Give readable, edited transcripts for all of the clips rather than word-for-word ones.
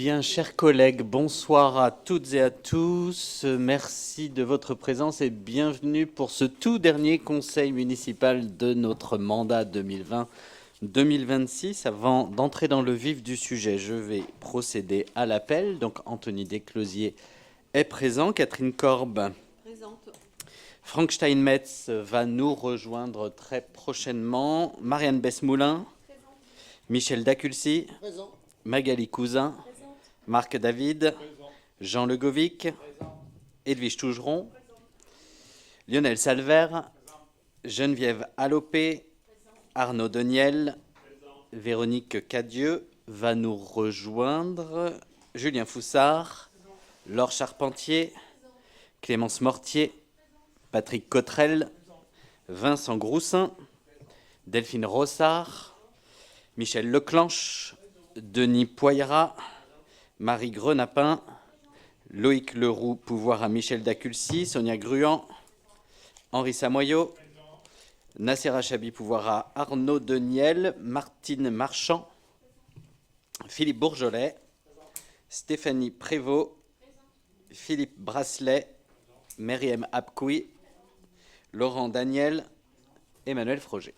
Bien, chers collègues, bonsoir à toutes et à tous. Merci de votre présence et bienvenue pour ce tout dernier conseil municipal de notre mandat 2020-2026. Avant d'entrer dans le vif du sujet, je vais procéder à l'appel. Donc, Anthony Desclosiers est présent. Catherine Korb. Présente. Franck Steinmetz va nous rejoindre très prochainement. Marianne Besmoulin. Présente. Michel Daculcy. Présent. Magali Cousin. Présente. Marc David. Présent. Jean Legovic. Présent. Edwige Tougeron. Lionel Salver. Geneviève Allopé. Arnaud Deniel. Véronique Cadieux va nous rejoindre. Julien Foussard. Laure Charpentier. Clémence Mortier. Patrick Cottrel. Vincent Groussin. Delphine Rossard. Michel Leclanche. Denis Poyera. Marie Grenapin. Loïc Leroux, pouvoir à Michel Daculcy. Sonia Gruan. Henri Samoyau. Nasser Achabi, pouvoir à Arnaud Deniel. Martine Marchand. Philippe Bourgeolet. Stéphanie Prévost. Philippe Brasselet. Meriem Apkoui. Laurent Daniel. Emmanuel Froger.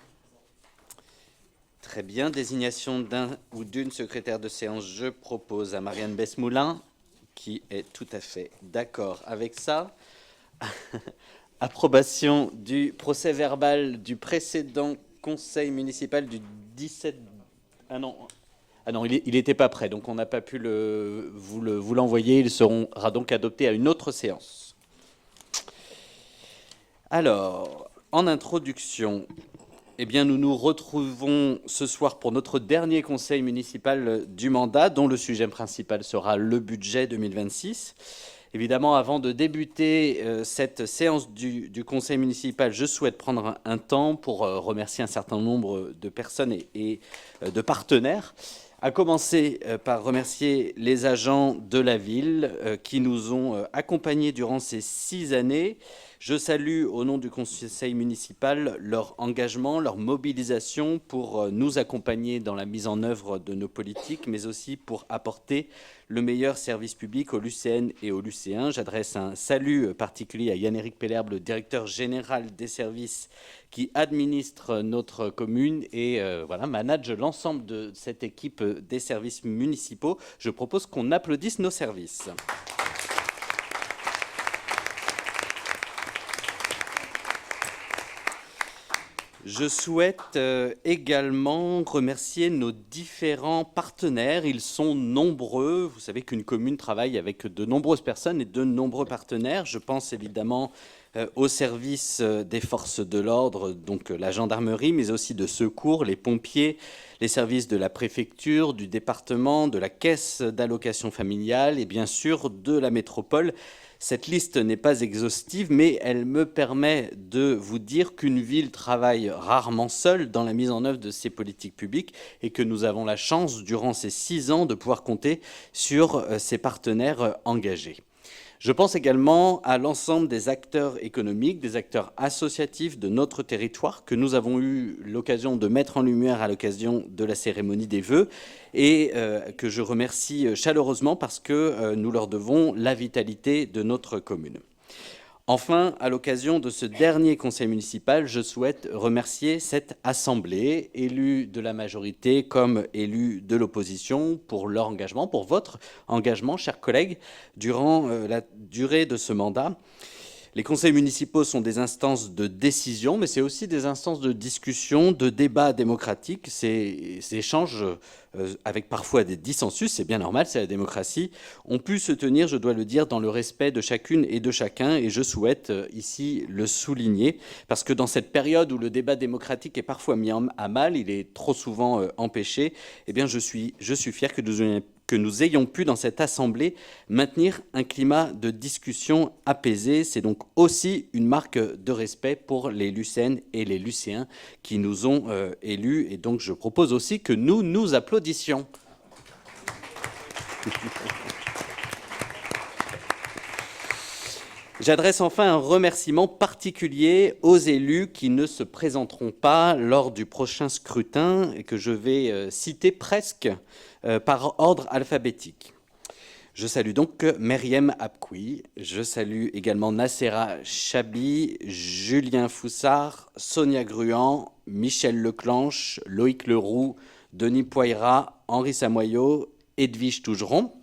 Très bien. Désignation d'un ou d'une secrétaire de séance. Je propose à Marianne Besmoulin, qui est tout à fait d'accord avec ça. Approbation du procès verbal du précédent conseil municipal du 17... Ah non, il n'était pas prêt, donc on n'a pas pu vous l'envoyer. Il sera donc adopté à une autre séance. Alors, en introduction, eh bien, nous nous retrouvons ce soir pour notre dernier conseil municipal du mandat, dont le sujet principal sera le budget 2026. Évidemment, avant de débuter cette séance du conseil municipal, je souhaite prendre un temps pour remercier un certain nombre de personnes et de partenaires, à commencer par remercier les agents de la ville qui nous ont accompagnés durant ces 6 années. Je salue au nom du conseil municipal leur engagement, leur mobilisation pour nous accompagner dans la mise en œuvre de nos politiques, mais aussi pour apporter le meilleur service public aux Lucéennes et aux Lucéens. J'adresse un salut particulier à Yann-Éric Pellerbe, le directeur général des services qui administre notre commune et manage l'ensemble de cette équipe des services municipaux. Je propose qu'on applaudisse nos services. Je souhaite également remercier nos différents partenaires. Ils sont nombreux. Vous savez qu'une commune travaille avec de nombreuses personnes et de nombreux partenaires. Je pense évidemment au service des forces de l'ordre, donc la gendarmerie, mais aussi de secours, les pompiers, les services de la préfecture, du département, de la caisse d'allocation familiale et bien sûr de la métropole. Cette liste n'est pas exhaustive, mais elle me permet de vous dire qu'une ville travaille rarement seule dans la mise en œuvre de ses politiques publiques et que nous avons la chance, durant ces 6 ans, de pouvoir compter sur ses partenaires engagés. Je pense également à l'ensemble des acteurs économiques, des acteurs associatifs de notre territoire que nous avons eu l'occasion de mettre en lumière à l'occasion de la cérémonie des vœux et que je remercie chaleureusement parce que nous leur devons la vitalité de notre commune. Enfin, à l'occasion de ce dernier conseil municipal, je souhaite remercier cette assemblée, élue de la majorité comme élue de l'opposition, pour leur engagement, pour votre engagement, chers collègues, durant la durée de ce mandat. Les conseils municipaux sont des instances de décision, mais c'est aussi des instances de discussion, de débat démocratique. Ces échanges, avec parfois des dissensus, c'est bien normal, c'est la démocratie, ont pu se tenir, je dois le dire, dans le respect de chacune et de chacun, et je souhaite ici le souligner, parce que dans cette période où le débat démocratique est parfois mis à mal, il est trop souvent empêché, eh bien je suis fier que nous ayons pu, dans cette assemblée, maintenir un climat de discussion apaisé. C'est donc aussi une marque de respect pour les Lucéennes et les Lucéens qui nous ont élus. Et donc, je propose aussi que nous nous applaudissions. J'adresse enfin un remerciement particulier aux élus qui ne se présenteront pas lors du prochain scrutin et que je vais citer presque par ordre alphabétique. Je salue donc Meriem Apkoui, je salue également Nacera Chabi, Julien Foussard, Sonia Gruan, Michel Leclanche, Loïc Leroux, Denis Poira, Henri Samoyau, Edwige Tougeron.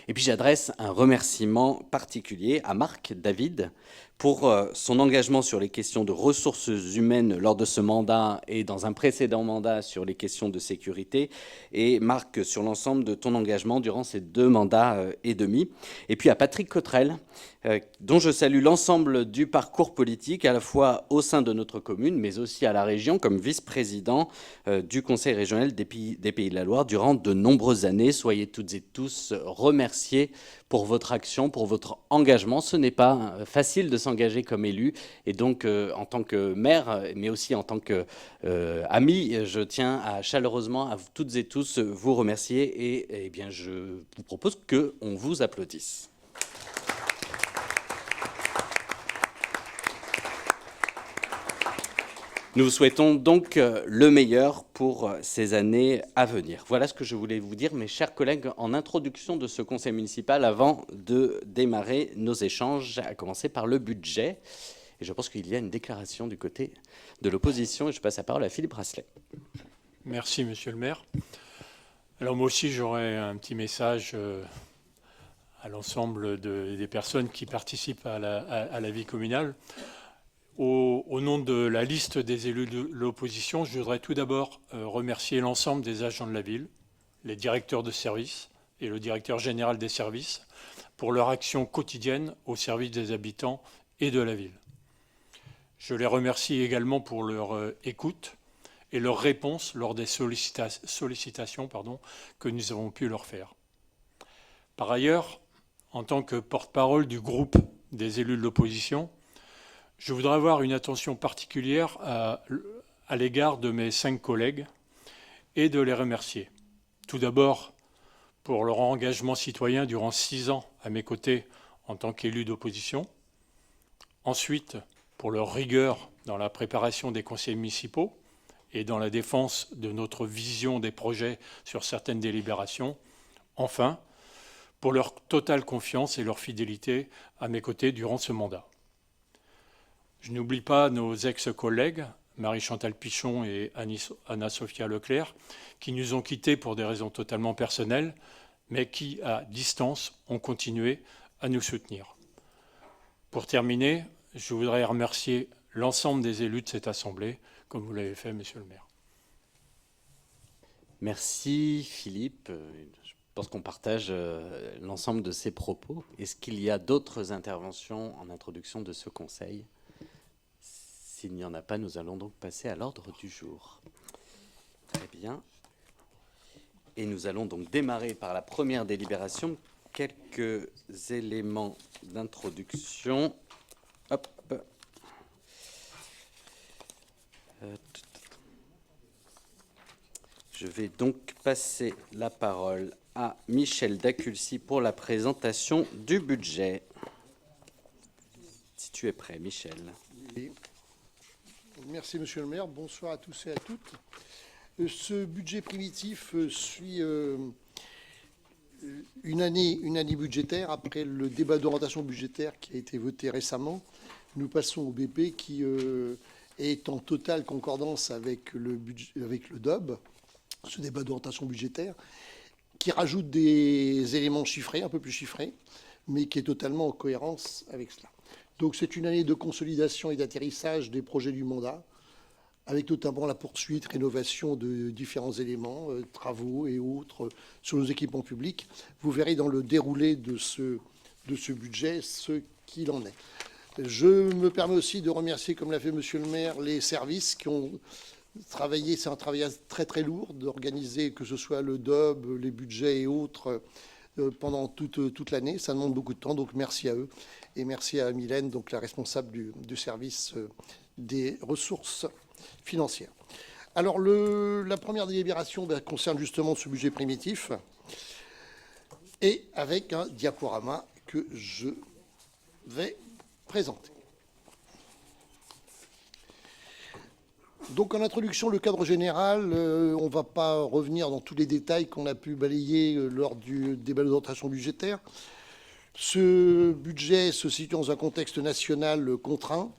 Et puis j'adresse un remerciement particulier à Marc David pour son engagement sur les questions de ressources humaines lors de ce mandat et dans un précédent mandat sur les questions de sécurité, et Marc, sur l'ensemble de ton engagement durant ces 2 mandats et demi. Et puis à Patrick Cottrell, dont je salue l'ensemble du parcours politique, à la fois au sein de notre commune, mais aussi à la région, comme vice-président du Conseil régional des Pays de la Loire durant de nombreuses années. Soyez toutes et tous remerciés pour votre action, pour votre engagement. Ce n'est pas facile de s'engager comme élu, et donc en tant que maire, mais aussi en tant qu'ami, je tiens chaleureusement à vous toutes et tous vous remercier, et bien je vous propose qu'on vous applaudisse. Nous vous souhaitons donc le meilleur pour ces années à venir. Voilà ce que je voulais vous dire, mes chers collègues, en introduction de ce conseil municipal, avant de démarrer nos échanges, à commencer par le budget. Et je pense qu'il y a une déclaration du côté de l'opposition, et je passe la parole à Philippe Brasselet. Merci, monsieur le maire. Alors moi aussi, j'aurais un petit message à l'ensemble des personnes qui participent à la vie communale. Au nom de la liste des élus de l'opposition, je voudrais tout d'abord remercier l'ensemble des agents de la ville, les directeurs de service et le directeur général des services pour leur action quotidienne au service des habitants et de la ville. Je les remercie également pour leur écoute et leur réponse lors des sollicitations que nous avons pu leur faire. Par ailleurs, en tant que porte-parole du groupe des élus de l'opposition, je voudrais avoir une attention particulière à l'égard de mes 5 collègues et de les remercier. Tout d'abord, pour leur engagement citoyen durant 6 ans à mes côtés en tant qu'élu d'opposition. Ensuite, pour leur rigueur dans la préparation des conseils municipaux et dans la défense de notre vision des projets sur certaines délibérations. Enfin, pour leur totale confiance et leur fidélité à mes côtés durant ce mandat. Je n'oublie pas nos ex-collègues, Marie-Chantal Pichon et Anna-Sophia Leclerc, qui nous ont quittés pour des raisons totalement personnelles, mais qui, à distance, ont continué à nous soutenir. Pour terminer, je voudrais remercier l'ensemble des élus de cette Assemblée, comme vous l'avez fait, monsieur le maire. Merci Philippe. Je pense qu'on partage l'ensemble de ces propos. Est-ce qu'il y a d'autres interventions en introduction de ce conseil ? S'il n'y en a pas, nous allons donc passer à l'ordre du jour. Très bien. Et nous allons donc démarrer par la première délibération. Quelques éléments d'introduction. Hop. Je vais donc passer la parole à Michel Daculcy pour la présentation du budget. Si tu es prêt, Michel. Oui. Merci, monsieur le maire. Bonsoir à tous et à toutes. Ce budget primitif suit une année budgétaire. Après le débat d'orientation budgétaire qui a été voté récemment, nous passons au BP qui est en totale concordance avec le DOB, ce débat d'orientation budgétaire, qui rajoute des éléments chiffrés, un peu plus chiffrés, mais qui est totalement en cohérence avec cela. Donc c'est une année de consolidation et d'atterrissage des projets du mandat, avec notamment la poursuite, rénovation de différents éléments, travaux et autres sur nos équipements publics. Vous verrez dans le déroulé de ce budget ce qu'il en est. Je me permets aussi de remercier, comme l'a fait monsieur le maire, les services qui ont travaillé. C'est un travail très très lourd d'organiser, que ce soit le DOB, les budgets et autres, pendant toute l'année. Ça demande beaucoup de temps, donc merci à eux. Et merci à Mylène, donc la responsable du service des ressources financières. Alors, la première délibération concerne justement ce budget primitif, et avec un diaporama que je vais présenter. Donc en introduction, le cadre général, on ne va pas revenir dans tous les détails qu'on a pu balayer lors du débat d'orientation budgétaire. Ce budget se situe dans un contexte national contraint,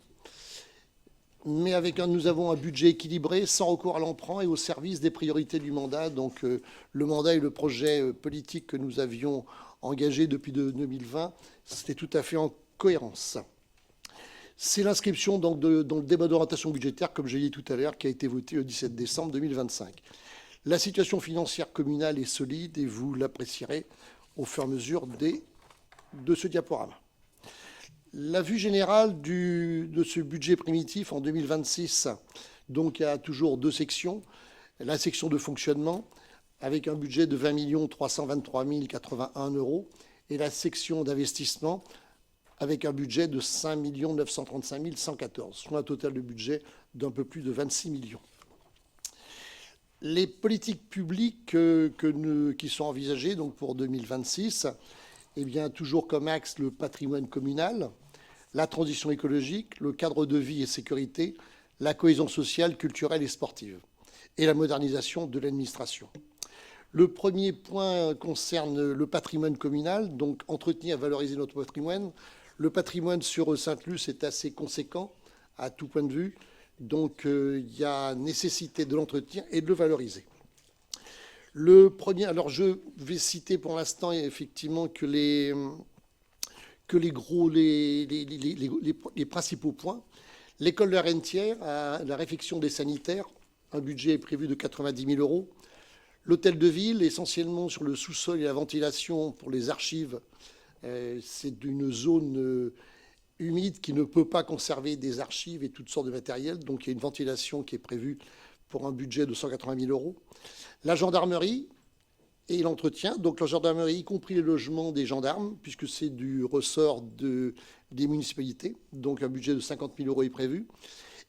mais nous avons un budget équilibré, sans recours à l'emprunt et au service des priorités du mandat. Donc le mandat et le projet politique que nous avions engagé depuis 2020, c'était tout à fait en cohérence. C'est l'inscription donc dans le débat d'orientation budgétaire, comme j'ai dit tout à l'heure, qui a été voté le 17 décembre 2025. La situation financière communale est solide et vous l'apprécierez au fur et à mesure de ce diaporama. La vue générale de ce budget primitif en 2026, donc, il y a toujours deux sections. La section de fonctionnement, avec un budget de 20 323 081 euros, et la section d'investissement, avec un budget de 5 935 114, soit un total de budget d'un peu plus de 26 millions. Les politiques publiques qui sont envisagées donc pour 2026, eh bien, toujours comme axe le patrimoine communal, la transition écologique, le cadre de vie et sécurité, la cohésion sociale, culturelle et sportive, et la modernisation de l'administration. Le premier point concerne le patrimoine communal, donc entretenir et valoriser notre patrimoine. Le patrimoine sur Sainte-Luce est assez conséquent à tout point de vue, donc il y a nécessité de l'entretenir et de le valoriser. Le premier, alors je vais citer pour l'instant effectivement que les principaux points. L'école de la Rentière, la réfection des sanitaires, un budget est prévu de 90 000 euros. L'hôtel de ville, essentiellement sur le sous-sol et la ventilation pour les archives. C'est une zone humide qui ne peut pas conserver des archives et toutes sortes de matériel. Donc il y a une ventilation qui est prévue pour un budget de 180 000 euros. La gendarmerie et l'entretien. Donc la gendarmerie, y compris les logements des gendarmes, puisque c'est du ressort des municipalités. Donc un budget de 50 000 euros est prévu.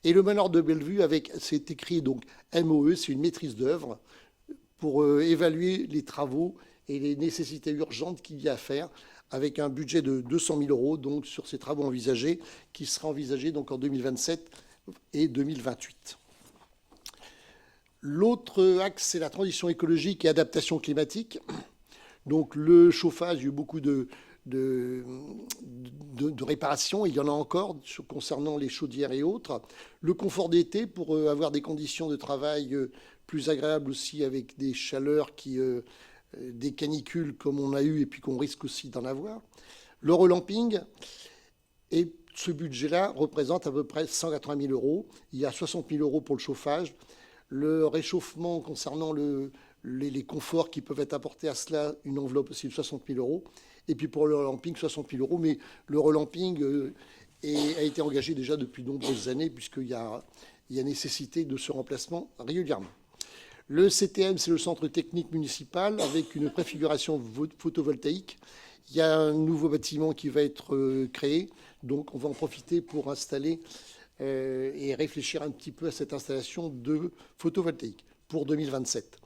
Et le manoir de Bellevue, c'est écrit donc MOE, c'est une maîtrise d'œuvre pour évaluer les travaux et les nécessités urgentes qu'il y a à faire, avec un budget de 200 000 euros donc, sur ces travaux envisagés, qui sera envisagé donc, en 2027 et 2028. L'autre axe, c'est la transition écologique et adaptation climatique. Donc le chauffage, il y a eu beaucoup de réparations, il y en a encore concernant les chaudières et autres. Le confort d'été pour avoir des conditions de travail plus agréables aussi, avec des chaleurs des canicules comme on a eu et puis qu'on risque aussi d'en avoir. Le relamping, et ce budget-là représente à peu près 180 000 euros. Il y a 60 000 euros pour le chauffage. Le réchauffement concernant les conforts qui peuvent être apportés à cela, une enveloppe aussi de 60 000 euros. Et puis pour le relamping, 60 000 euros. Mais le relamping a été engagé déjà depuis de nombreuses années, puisqu'il y a nécessité de ce remplacement régulièrement. Le CTM, c'est le centre technique municipal, avec une préfiguration photovoltaïque. Il y a un nouveau bâtiment qui va être créé. Donc on va en profiter pour installer et réfléchir un petit peu à cette installation de photovoltaïque pour 2027.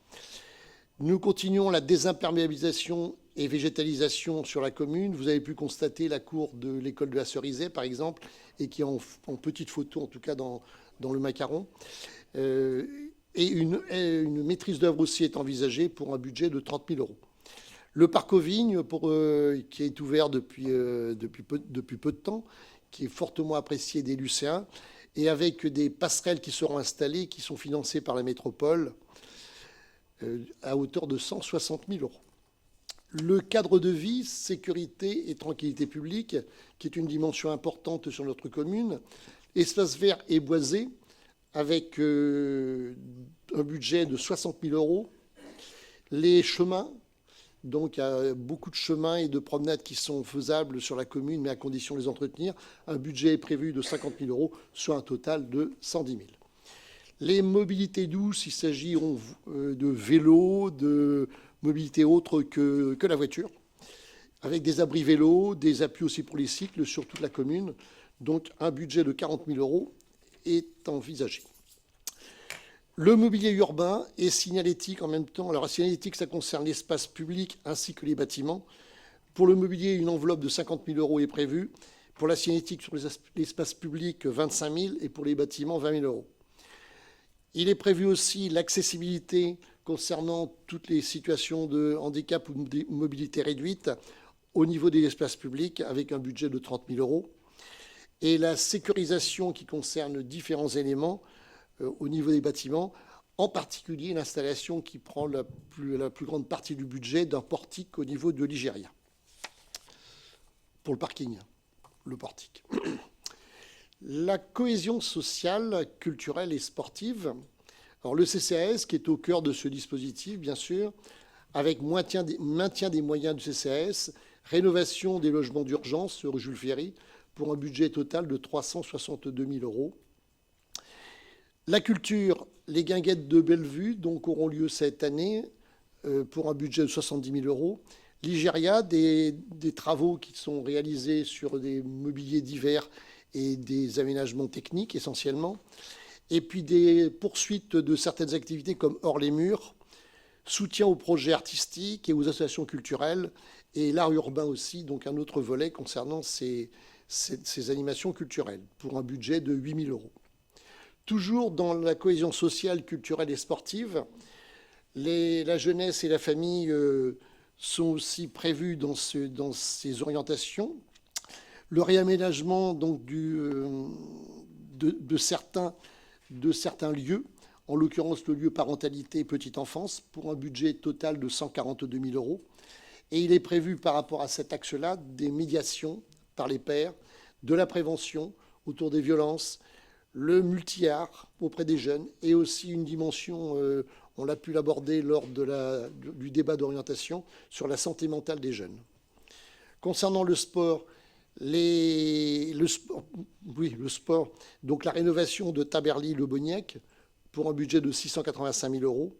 Nous continuons la désimperméabilisation et végétalisation sur la commune. Vous avez pu constater la cour de l'école de la Cerisay, par exemple, et qui est en petite photo, en tout cas dans le macaron. Et une maîtrise d'œuvre aussi est envisagée pour un budget de 30 000 euros. Le parc aux vignes, qui est ouvert depuis peu de temps, qui est fortement apprécié des lycéens, et avec des passerelles qui seront installées, qui sont financées par la métropole, à hauteur de 160 000 euros. Le cadre de vie, sécurité et tranquillité publique, qui est une dimension importante sur notre commune. Espace vert et boisé, avec un budget de 60 000 euros. Les chemins, donc il y a beaucoup de chemins et de promenades qui sont faisables sur la commune, mais à condition de les entretenir. Un budget est prévu de 50 000 euros, soit un total de 110 000. Les mobilités douces, il s'agit de vélos, de mobilités autres que la voiture, avec des abris vélos, des appuis aussi pour les cycles sur toute la commune. Donc un budget de 40 000 euros est envisagé. Le mobilier urbain et signalétique en même temps. Alors la signalétique, ça concerne l'espace public ainsi que les bâtiments. Pour le mobilier, une enveloppe de 50 000 euros est prévue. Pour la signalétique sur l'espace public, 25 000 et pour les bâtiments, 20 000 euros. Il est prévu aussi l'accessibilité concernant toutes les situations de handicap ou de mobilité réduite au niveau des espaces publics avec un budget de 30 000 euros. Et la sécurisation qui concerne différents éléments au niveau des bâtiments, en particulier l'installation qui prend la plus grande partie du budget d'un portique au niveau de l'Igéria. Pour le parking, le portique. La cohésion sociale, culturelle et sportive. Alors le CCAS qui est au cœur de ce dispositif, bien sûr, avec maintien des moyens du CCAS, rénovation des logements d'urgence rue Jules Ferry, pour un budget total de 362 000 euros. La culture, les guinguettes de Bellevue donc, auront lieu cette année pour un budget de 70 000 euros. L'Igéria, des travaux qui sont réalisés sur des mobiliers divers et des aménagements techniques essentiellement. Et puis des poursuites de certaines activités comme hors les murs, soutien aux projets artistiques et aux associations culturelles, et l'art urbain aussi, donc un autre volet concernant ces animations culturelles, pour un budget de 8 000 euros. Toujours dans la cohésion sociale, culturelle et sportive, la jeunesse et la famille sont aussi prévus dans ces orientations. Le réaménagement donc, de certains lieux, en l'occurrence le lieu parentalité et petite enfance, pour un budget total de 142 000 euros. Et il est prévu par rapport à cet axe-là des médiations par les pairs, de la prévention autour des violences, le multi-art auprès des jeunes et aussi une dimension, on l'a pu l'aborder lors du débat d'orientation, sur la santé mentale des jeunes. Concernant le sport, le sport, donc la rénovation de Taberly-le-Boniec pour un budget de 685 000 euros.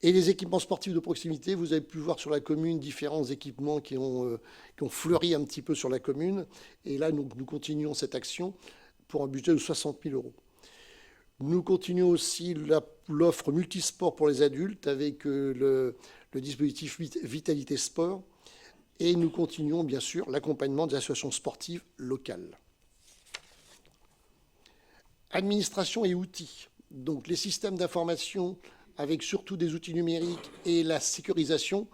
Et les équipements sportifs de proximité, vous avez pu voir sur la commune différents équipements qui ont fleuri un petit peu sur la commune. Et là, nous continuons cette action pour un budget de 60 000 euros. Nous continuons aussi l'offre multisport pour les adultes avec le dispositif Vitalité Sport. Et nous continuons, bien sûr, l'accompagnement des associations sportives locales. Administration et outils. Donc, les systèmes d'information avec surtout des outils numériques et la sécurisation.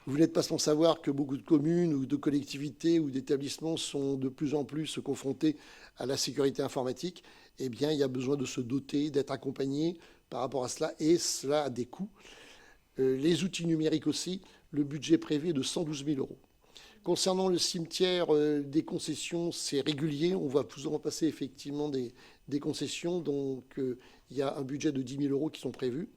Vous n'êtes pas sans savoir que beaucoup de communes ou de collectivités ou d'établissements sont de plus en plus confrontés à la sécurité informatique. Eh bien, il y a besoin de se doter, d'être accompagné par rapport à cela, et cela a des coûts. Les outils numériques aussi, le budget prévu est de 112 000 euros. Concernant le cimetière des concessions, c'est régulier. On va plus ou moins passer effectivement des concessions. Donc, il y a un budget de 10 000 euros qui sont prévus.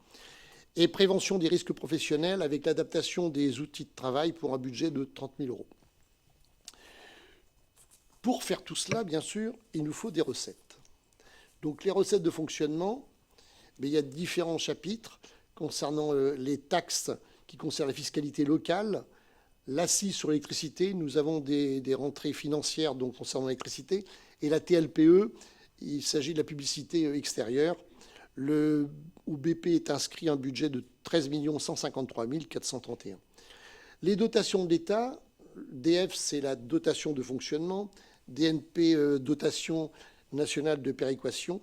Et prévention des risques professionnels avec l'adaptation des outils de travail pour un budget de 30 000 euros. Pour faire tout cela, bien sûr, il nous faut des recettes. Donc, les recettes de fonctionnement, il y a différents chapitres concernant les taxes qui concernent la fiscalité locale. L'accise sur l'électricité, nous avons des rentrées financières donc, concernant l'électricité. Et la TLPE, il s'agit de la publicité extérieure. Où BP est inscrit un budget de 13 153 431. Les dotations de l'État, DF, c'est la dotation de fonctionnement, DNP, dotation nationale de péréquation.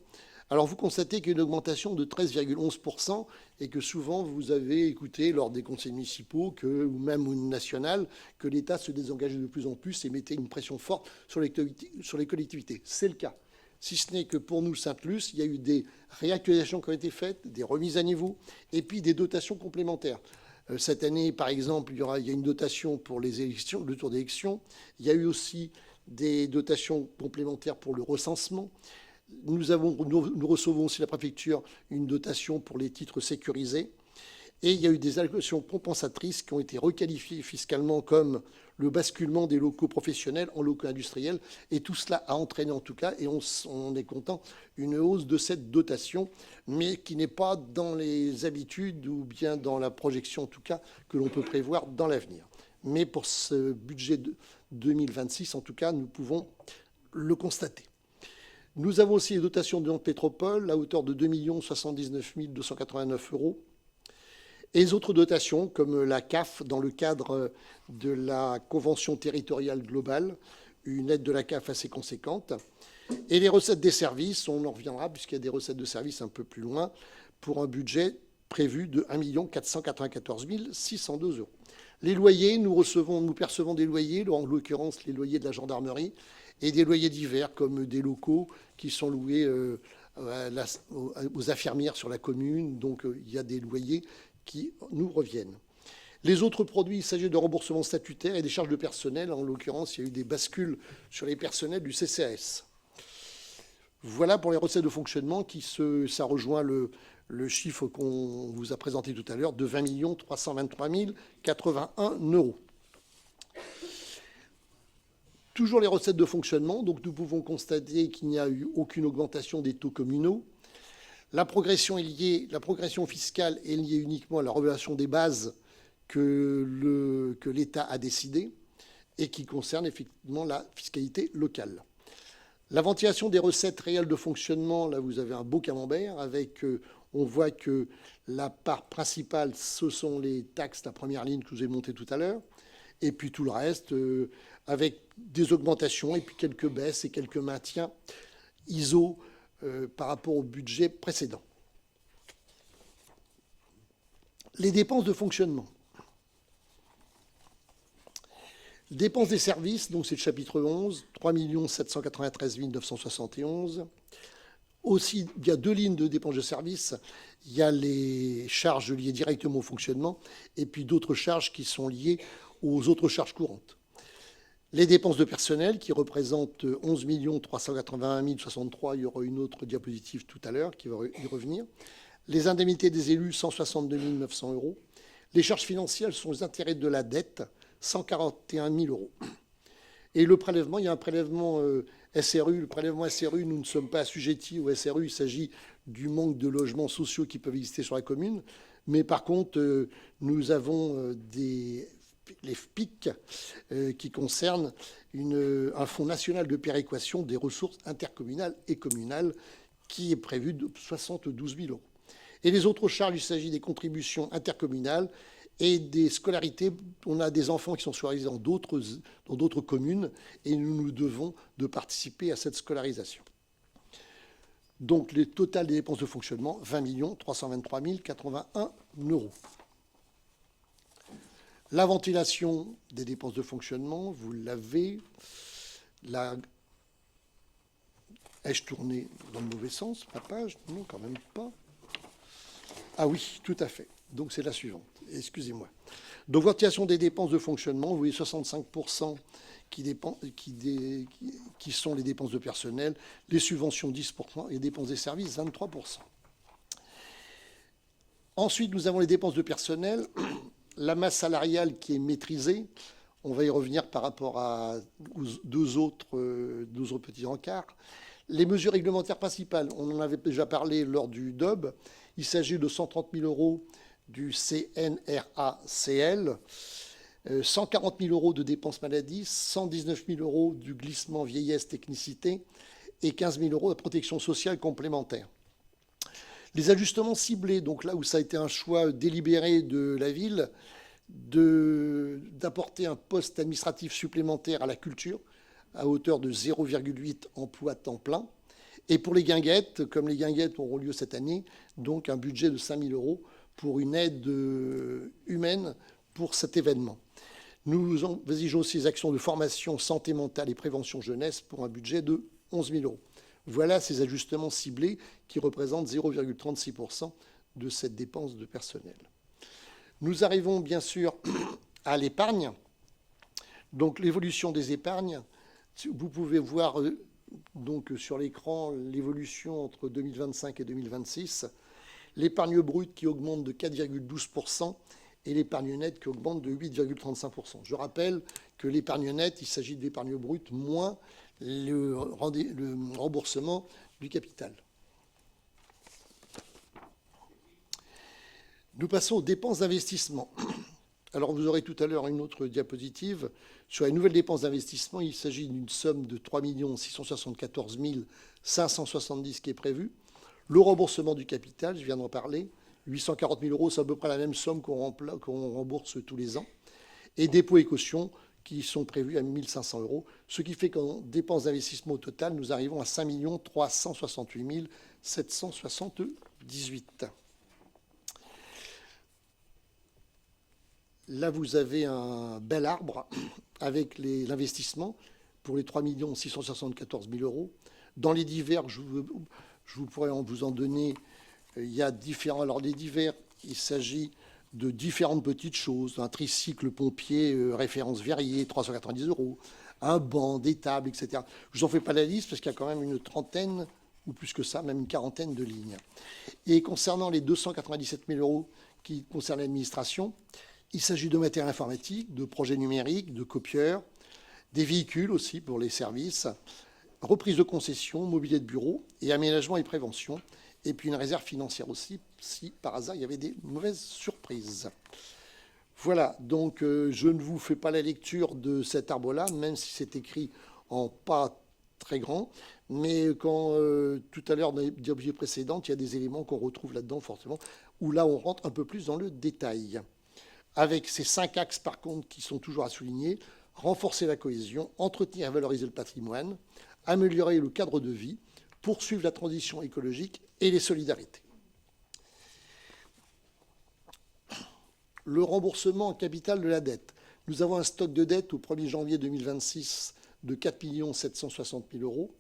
Alors, vous constatez qu'il y a une augmentation de 13,11% et que souvent, vous avez écouté lors des conseils municipaux ou même national que l'État se désengageait de plus en plus et mettait une pression forte sur les collectivités. C'est le cas. Si ce n'est que pour nous, Sainte-Luce, il y a eu des réactualisations qui ont été faites, des remises à niveau, et puis des dotations complémentaires. Cette année, par exemple, il y a une dotation pour les élections, le tour d'élection. Il y a eu aussi des dotations complémentaires pour le recensement. Nous recevons aussi la préfecture une dotation pour les titres sécurisés. Et il y a eu des allocations compensatrices qui ont été requalifiées fiscalement comme le basculement des locaux professionnels en locaux industriels. Et tout cela a entraîné en tout cas, et on est content, une hausse de cette dotation, mais qui n'est pas dans les habitudes ou bien dans la projection en tout cas que l'on peut prévoir dans l'avenir. Mais pour ce budget de 2026, en tout cas, nous pouvons le constater. Nous avons aussi les dotations de Nantes Métropole à hauteur de 2 079 289 euros. Et les autres dotations, comme la CAF, dans le cadre de la Convention territoriale globale, une aide de la CAF assez conséquente. Et les recettes des services, on en reviendra, puisqu'il y a des recettes de services un peu plus loin, pour un budget prévu de 1 494 602 euros. Les loyers, nous percevons des loyers, en l'occurrence les loyers de la gendarmerie, et des loyers divers comme des locaux qui sont loués aux infirmières sur la commune. Donc il y a des loyers qui nous reviennent. Les autres produits, il s'agit de remboursements statutaires et des charges de personnel. En l'occurrence, il y a eu des bascules sur les personnels du CCAS. Voilà pour les recettes de fonctionnement ça rejoint le chiffre qu'on vous a présenté tout à l'heure de 20 323 081 euros. Toujours les recettes de fonctionnement, donc nous pouvons constater qu'il n'y a eu aucune augmentation des taux communaux. La progression fiscale est liée uniquement à la révélation des bases que l'État a décidé et qui concerne effectivement la fiscalité locale. La ventilation des recettes réelles de fonctionnement, là vous avez un beau camembert avec, on voit que la part principale, ce sont les taxes, la première ligne que je vous ai montée tout à l'heure, et puis tout le reste, avec des augmentations et puis quelques baisses et quelques maintiens ISO par rapport au budget précédent. Les dépenses de fonctionnement. Dépenses des services, donc c'est le chapitre 11, 3 793 971. Aussi, il y a deux lignes de dépenses de services. Il y a les charges liées directement au fonctionnement et puis d'autres charges qui sont liées aux autres charges courantes. Les dépenses de personnel qui représentent 11 381 063. Il y aura une autre diapositive tout à l'heure qui va y revenir. Les indemnités des élus, 162 900 euros. Les charges financières sont les intérêts de la dette, 141 000 euros. Et le prélèvement, il y a un prélèvement SRU. Le prélèvement SRU, nous ne sommes pas assujettis au SRU. Il s'agit du manque de logements sociaux qui peuvent exister sur la commune. Mais par contre, nous avons les FPIC qui concernent un fonds national de péréquation des ressources intercommunales et communales qui est prévu de 72 000 euros. Et les autres charges, il s'agit des contributions intercommunales et des scolarités. On a des enfants qui sont scolarisés dans d'autres communes et nous devons de participer à cette scolarisation. Donc, le total des dépenses de fonctionnement, 20 323 081 euros. La ventilation des dépenses de fonctionnement, vous l'avez. Ai-je tourné dans le mauvais sens, la page? Non, quand même pas. Ah oui, tout à fait. Donc, c'est la suivante. Excusez-moi. Donc, ventilation des dépenses de fonctionnement, vous voyez 65% qui sont les dépenses de personnel, les subventions 10% et les dépenses des services 23%. Ensuite, nous avons les dépenses de personnel, la masse salariale qui est maîtrisée. On va y revenir par rapport aux deux autres petits encarts. Les mesures réglementaires principales, on en avait déjà parlé lors du DOB. Il s'agit de 130 000 euros du CNRACL, 140 000 euros de dépenses maladie, 119 000 euros du glissement vieillesse technicité et 15 000 euros de protection sociale complémentaire. Les ajustements ciblés, donc là où ça a été un choix délibéré de la ville, d'apporter un poste administratif supplémentaire à la culture à hauteur de 0,8 emplois temps plein. Et pour les guinguettes, comme les guinguettes auront lieu cette année, donc un budget de 5 000 euros pour une aide humaine pour cet événement. Nous envisageons aussi les actions de formation, santé mentale et prévention jeunesse pour un budget de 11 000 euros. Voilà ces ajustements ciblés qui représentent 0,36% de cette dépense de personnel. Nous arrivons bien sûr à l'épargne. Donc l'évolution des épargnes, vous pouvez voir donc sur l'écran l'évolution entre 2025 et 2026. L'épargne brute qui augmente de 4,12% et l'épargne nette qui augmente de 8,35%. Je rappelle que l'épargne nette, il s'agit de l'épargne brute moins le remboursement du capital. Nous passons aux dépenses d'investissement. Alors, vous aurez tout à l'heure une autre diapositive. Sur les nouvelles dépenses d'investissement, il s'agit d'une somme de 3 674 570 qui est prévue. Le remboursement du capital, je viens d'en parler, 840 000 euros, c'est à peu près la même somme qu'on rembourse tous les ans. Et dépôts et cautions qui sont prévus à 1 500 euros, ce qui fait qu'en dépenses d'investissement au total, nous arrivons à 5 368 778. Là, vous avez un bel arbre avec l'investissement pour les 3 674 000 euros. Dans les divers, je vous pourrais vous en donner. Il y a différents. Alors, les divers, il s'agit de différentes petites choses. Un tricycle pompier référence Verrier, 390 euros. Un banc, des tables, etc. Je ne vous en fais pas la liste parce qu'il y a quand même une trentaine, ou plus que ça, même une quarantaine de lignes. Et concernant les 297 000 euros qui concernent l'administration, il s'agit de matériel informatique, de projets numériques, de copieurs, des véhicules aussi pour les services, reprise de concession, mobilier de bureau et aménagement et prévention. Et puis une réserve financière aussi, si par hasard il y avait des mauvaises surprises. Voilà, donc je ne vous fais pas la lecture de cet arbre-là, même si c'est écrit en pas très grand. Mais quand tout à l'heure dans les diapositives précédentes, il y a des éléments qu'on retrouve là-dedans forcément, où là on rentre un peu plus dans le détail. Avec ces 5 axes par contre qui sont toujours à souligner: renforcer la cohésion, entretenir et valoriser le patrimoine, améliorer le cadre de vie, poursuivre la transition écologique et les solidarités. Le remboursement en capital de la dette. Nous avons un stock de dette au 1er janvier 2026 de 4 760 000 euros.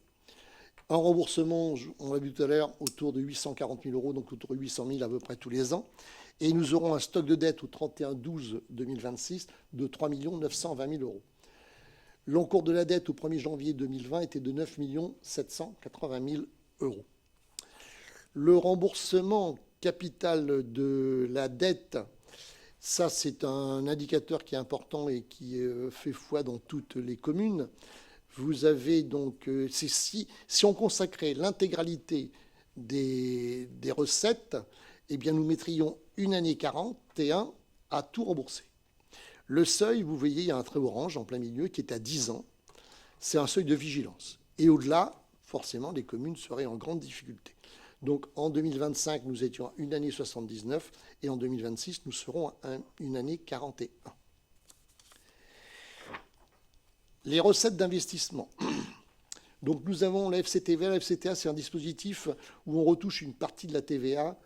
Un remboursement, on l'a vu tout à l'heure, autour de 840 000 euros, donc autour de 800 000 à peu près tous les ans. Et nous aurons un stock de dette au 31/12/2026 de 3 920 000 euros. L'encours de la dette au 1er janvier 2020 était de 9 780 000 euros. Le remboursement capital de la dette, ça c'est un indicateur qui est important et qui fait foi dans toutes les communes. Vous avez donc, si on consacrait l'intégralité des recettes, eh bien nous mettrions une année 41 à tout rembourser. Le seuil, vous voyez, il y a un trait orange en plein milieu qui est à 10 ans. C'est un seuil de vigilance. Et au-delà, forcément, les communes seraient en grande difficulté. Donc en 2025, nous étions à une année 79 et en 2026, nous serons à une année 41. Les recettes d'investissement. Donc nous avons la FCTVA. La FCTA, c'est un dispositif où on retouche une partie de la TVA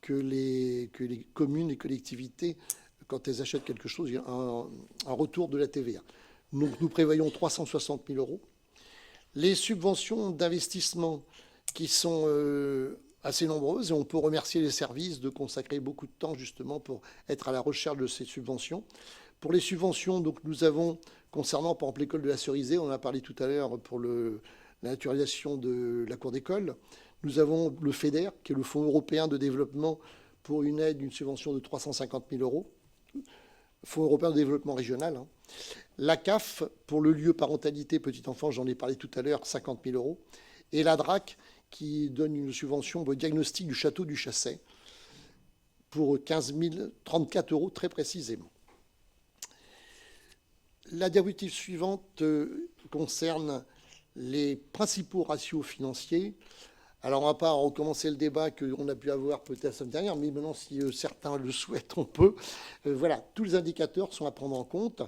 que les communes et collectivités, quand elles achètent quelque chose, il y a un retour de la TVA. Donc nous prévoyons 360 000 euros. Les subventions d'investissement qui sont assez nombreuses, et on peut remercier les services de consacrer beaucoup de temps justement pour être à la recherche de ces subventions. Pour les subventions, donc, nous avons, concernant par exemple l'école de la Cerisée, on en a parlé tout à l'heure pour la naturalisation de la cour d'école, nous avons le FEDER, qui est le Fonds européen de développement, pour une aide, une subvention de 350 000 euros. Fonds européen de développement régional. Hein. La CAF, pour le lieu parentalité petit enfant, j'en ai parlé tout à l'heure, 50 000 euros. Et la DRAC, qui donne une subvention au diagnostic du château du Chasset, pour 34 euros très précisément. La diapositive suivante concerne les principaux ratios financiers. Alors, on ne va pas recommencer le débat qu'on a pu avoir peut-être la semaine dernière, mais maintenant, si certains le souhaitent, on peut. Voilà, tous les indicateurs sont à prendre en compte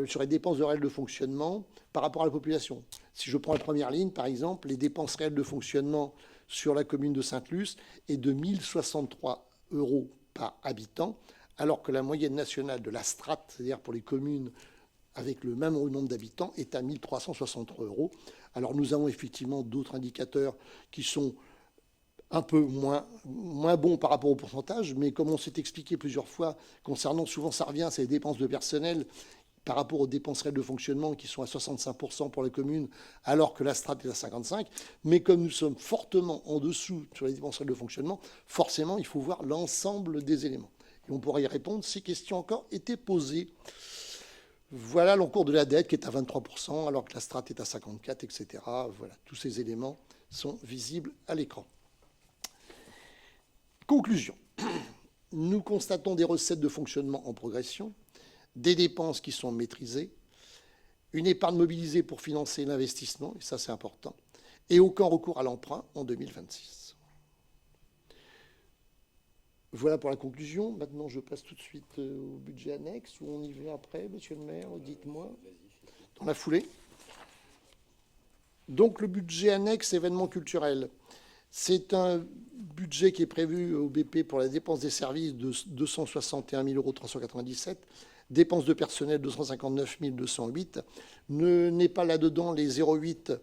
sur les dépenses de réel de fonctionnement par rapport à la population. Si je prends la première ligne, par exemple, les dépenses réelles de fonctionnement sur la commune de Sainte-Luce est de 1 063 euros par habitant, alors que la moyenne nationale de la strate, c'est-à-dire pour les communes avec le même nombre d'habitants, est à 1 363 euros. Alors nous avons effectivement d'autres indicateurs qui sont un peu moins bons par rapport au pourcentage, mais comme on s'est expliqué plusieurs fois, concernant, souvent ça revient, c'est les dépenses de personnel par rapport aux dépenses réelles de fonctionnement qui sont à 65% pour les communes, alors que la strate est à 55%. Mais comme nous sommes fortement en dessous sur les dépenses réelles de fonctionnement, forcément, il faut voir l'ensemble des éléments. Et on pourra y répondre si questions encore étaient posées. Voilà l'encours de la dette qui est à 23%, alors que la strate est à 54%, etc. Voilà, tous ces éléments sont visibles à l'écran. Conclusion. Nous constatons des recettes de fonctionnement en progression, des dépenses qui sont maîtrisées, une épargne mobilisée pour financer l'investissement, et ça c'est important, et aucun recours à l'emprunt en 2026. Voilà pour la conclusion. Maintenant, je passe tout de suite au budget annexe, où on y va après, monsieur le maire, dites-moi, dans la foulée. Donc le budget annexe événements culturels. C'est un budget qui est prévu au BP pour la dépense des services de 261 397 €, dépenses de personnel 259 208, n'est pas là-dedans les 0,8,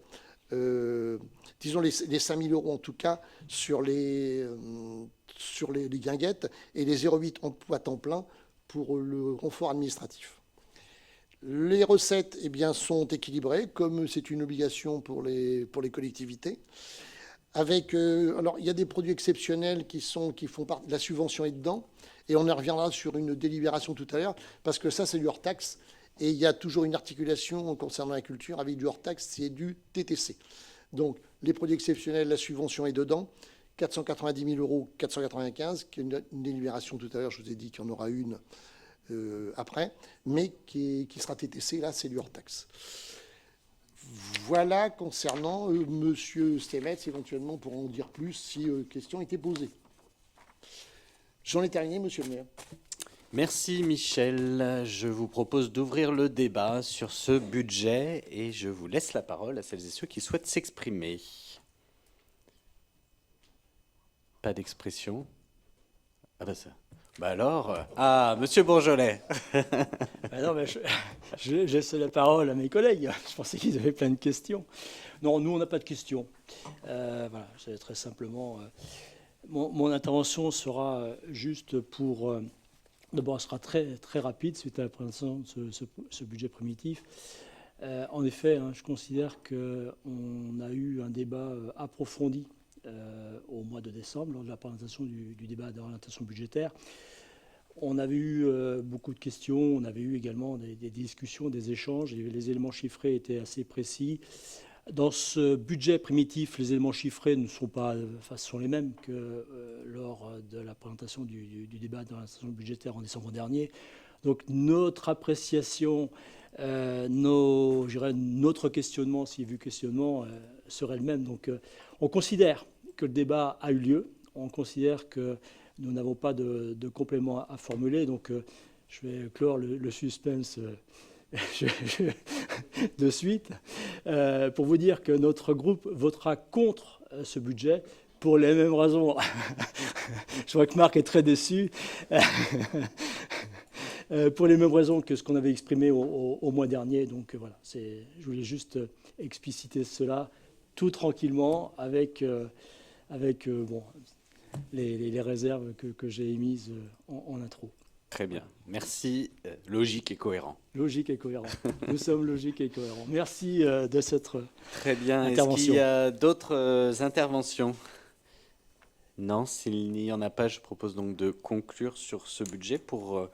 disons les 5 000 euros en tout cas, sur les guinguettes, et les 0,8 emplois temps plein pour le renfort administratif. Les recettes sont équilibrées, comme c'est une obligation pour les collectivités. Alors, il y a des produits exceptionnels qui font partie. La subvention est dedans, et on y reviendra sur une délibération tout à l'heure, parce que ça, c'est du hors-taxe, et il y a toujours une articulation concernant la culture avec du hors-taxe, c'est du TTC. Donc, les produits exceptionnels, la subvention est dedans, 490 000 euros, 495, qui est une délibération tout à l'heure, je vous ai dit qu'il y en aura une après, mais qui sera TTC, là, c'est du hors-taxe. Voilà concernant Monsieur Stémetz, éventuellement pour en dire plus si question était posée. J'en ai terminé, Monsieur le maire. Merci Michel. Je vous propose d'ouvrir le débat sur ce budget et je vous laisse la parole à celles et ceux qui souhaitent s'exprimer. Pas d'expression. Ah bah ça. Bah alors, Monsieur Bourgeolet. Non, mais je laisse la parole à mes collègues. Je pensais qu'ils avaient plein de questions. Non, nous, on n'a pas de questions. Voilà, c'est très simplement. Mon intervention sera juste pour. D'abord, elle sera très, très rapide suite à la présentation de ce budget primitif. En effet, je considère qu'on a eu un débat approfondi au mois de décembre, lors de la présentation du débat d'orientation budgétaire. On avait eu beaucoup de questions, on avait eu également des discussions, des échanges, et les éléments chiffrés étaient assez précis. Dans ce budget primitif, les éléments chiffrés ne sont pas, sont les mêmes que lors de la présentation du débat d'orientation budgétaire en décembre dernier. Donc notre appréciation, notre questionnement, s'il y a eu questionnement, serait le même. Donc on considère que le débat a eu lieu, on considère que nous n'avons pas de complément à formuler, donc je vais clore le suspense de suite pour vous dire que notre groupe votera contre ce budget pour les mêmes raisons. Je vois que Marc est très déçu. Pour les mêmes raisons que ce qu'on avait exprimé au mois dernier. Donc voilà, je voulais juste expliciter cela tout tranquillement avec les réserves que j'ai émises en intro. Très bien, merci. Logique et cohérent. Logique et cohérent. Nous sommes logiques et cohérents. Merci de cette Très bien. intervention. Est-ce qu'il y a d'autres interventions? Non, s'il n'y en a pas, je propose donc de conclure sur ce budget pour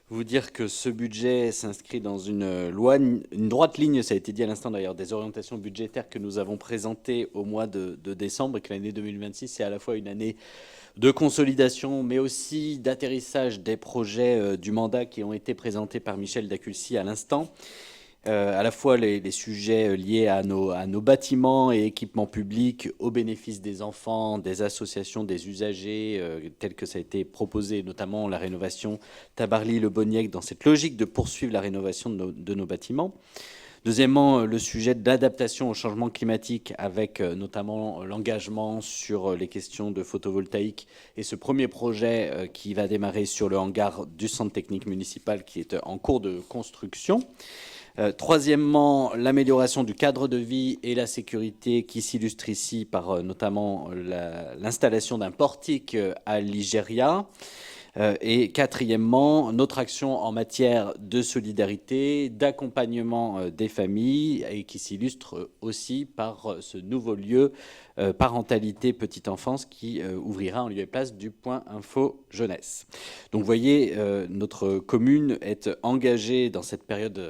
vous dire que ce budget s'inscrit dans une droite ligne, ça a été dit à l'instant d'ailleurs, des orientations budgétaires que nous avons présentées au mois de décembre, et que l'année 2026, c'est à la fois une année de consolidation, mais aussi d'atterrissage des projets du mandat qui ont été présentés par Michel Daculcy à l'instant. À la fois les sujets liés à nos bâtiments et équipements publics au bénéfice des enfants, des associations, des usagers, tel que ça a été proposé, notamment la rénovation Tabarly-Le Boniec, dans cette logique de poursuivre la rénovation de nos bâtiments. Deuxièmement, le sujet de l'adaptation au changement climatique, avec notamment l'engagement sur les questions de photovoltaïque et ce premier projet qui va démarrer sur le hangar du centre technique municipal qui est en cours de construction. Troisièmement, l'amélioration du cadre de vie et la sécurité qui s'illustre ici par notamment l'installation d'un portique à Ligéria. Et quatrièmement, notre action en matière de solidarité, d'accompagnement des familles et qui s'illustre aussi par ce nouveau lieu parentalité petite enfance qui ouvrira en lieu et place du point info jeunesse. Donc vous voyez, notre commune est engagée dans cette période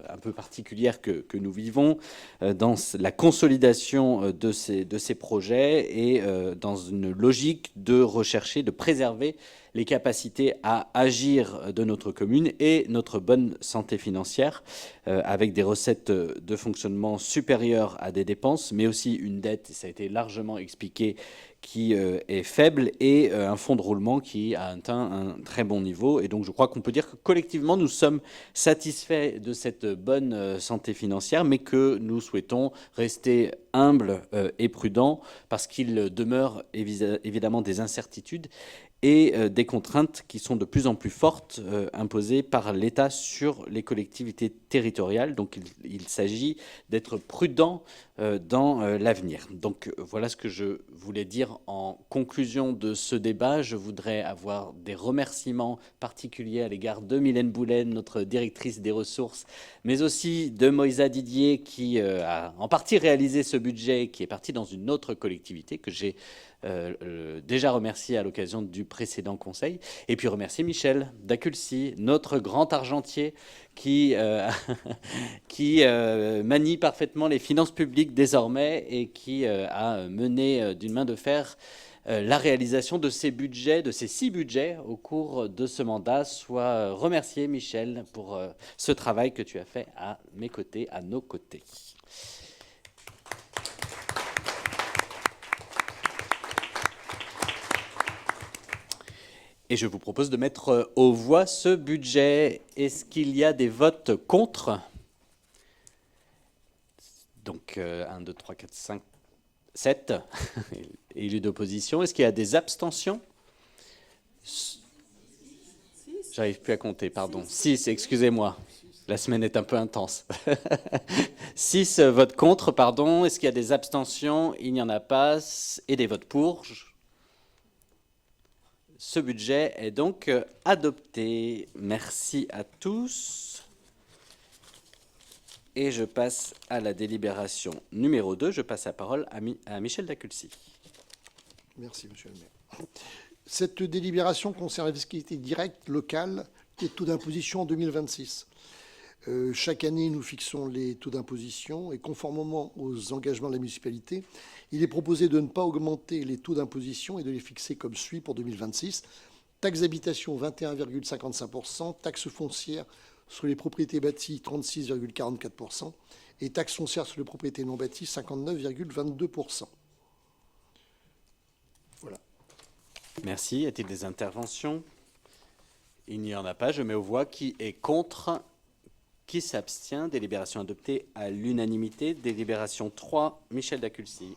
un peu particulière que nous vivons, dans la consolidation de ces projets et dans une logique de rechercher, de préserver les capacités à agir de notre commune et notre bonne santé financière, avec des recettes de fonctionnement supérieures à des dépenses, mais aussi une dette, ça a été largement expliqué, qui est faible, et un fonds de roulement qui a atteint un très bon niveau. Et donc je crois qu'on peut dire que collectivement, nous sommes satisfaits de cette bonne santé financière, mais que nous souhaitons rester humbles et prudents, parce qu'il demeure évidemment des incertitudes. et des contraintes qui sont de plus en plus fortes imposées par l'État sur les collectivités territoriales. Donc il s'agit d'être prudent dans l'avenir. Donc voilà ce que je voulais dire en conclusion de ce débat. Je voudrais avoir des remerciements particuliers à l'égard de Mylène Boulen, notre directrice des ressources, mais aussi de Moïsa Didier qui a en partie réalisé ce budget, qui est parti dans une autre collectivité que j'ai déjà remercié à l'occasion du précédent conseil. Et puis remercier Michel Daculcy, notre grand argentier qui manie parfaitement les finances publiques désormais et qui a mené d'une main de fer la réalisation de ces budgets, de ces 6 budgets au cours de ce mandat. Soit remercié, Michel, pour ce travail que tu as fait à mes côtés, à nos côtés. Et je vous propose de mettre aux voix ce budget. Est-ce qu'il y a des votes contre? Donc 1, 2, 3, 4, 5, 7 élus d'opposition. Est-ce qu'il y a des abstentions? J'arrive plus à compter, pardon. 6, excusez-moi. La semaine est un peu intense. 6 votes contre, pardon. Est-ce qu'il y a des abstentions? Il n'y en a pas. Et des votes pour? Ce budget est donc adopté. Merci à tous. Et je passe à la délibération numéro 2. Je passe la parole à Michel Daculcy. Merci, monsieur le maire. Cette délibération concerne la fiscalité directe locale et taux d'imposition en 2026. Chaque année, nous fixons les taux d'imposition et conformément aux engagements de la municipalité, il est proposé de ne pas augmenter les taux d'imposition et de les fixer comme suit pour 2026. Taxe d'habitation 21,55%, taxe foncière sur les propriétés bâties 36,44% et taxe foncière sur les propriétés non bâties 59,22%. Voilà. Merci. Y a-t-il des interventions? Il n'y en a pas. Je mets aux voix. Qui est contre? Qui s'abstient? Délibération adoptée à l'unanimité. Délibération 3, Michel Daculcy.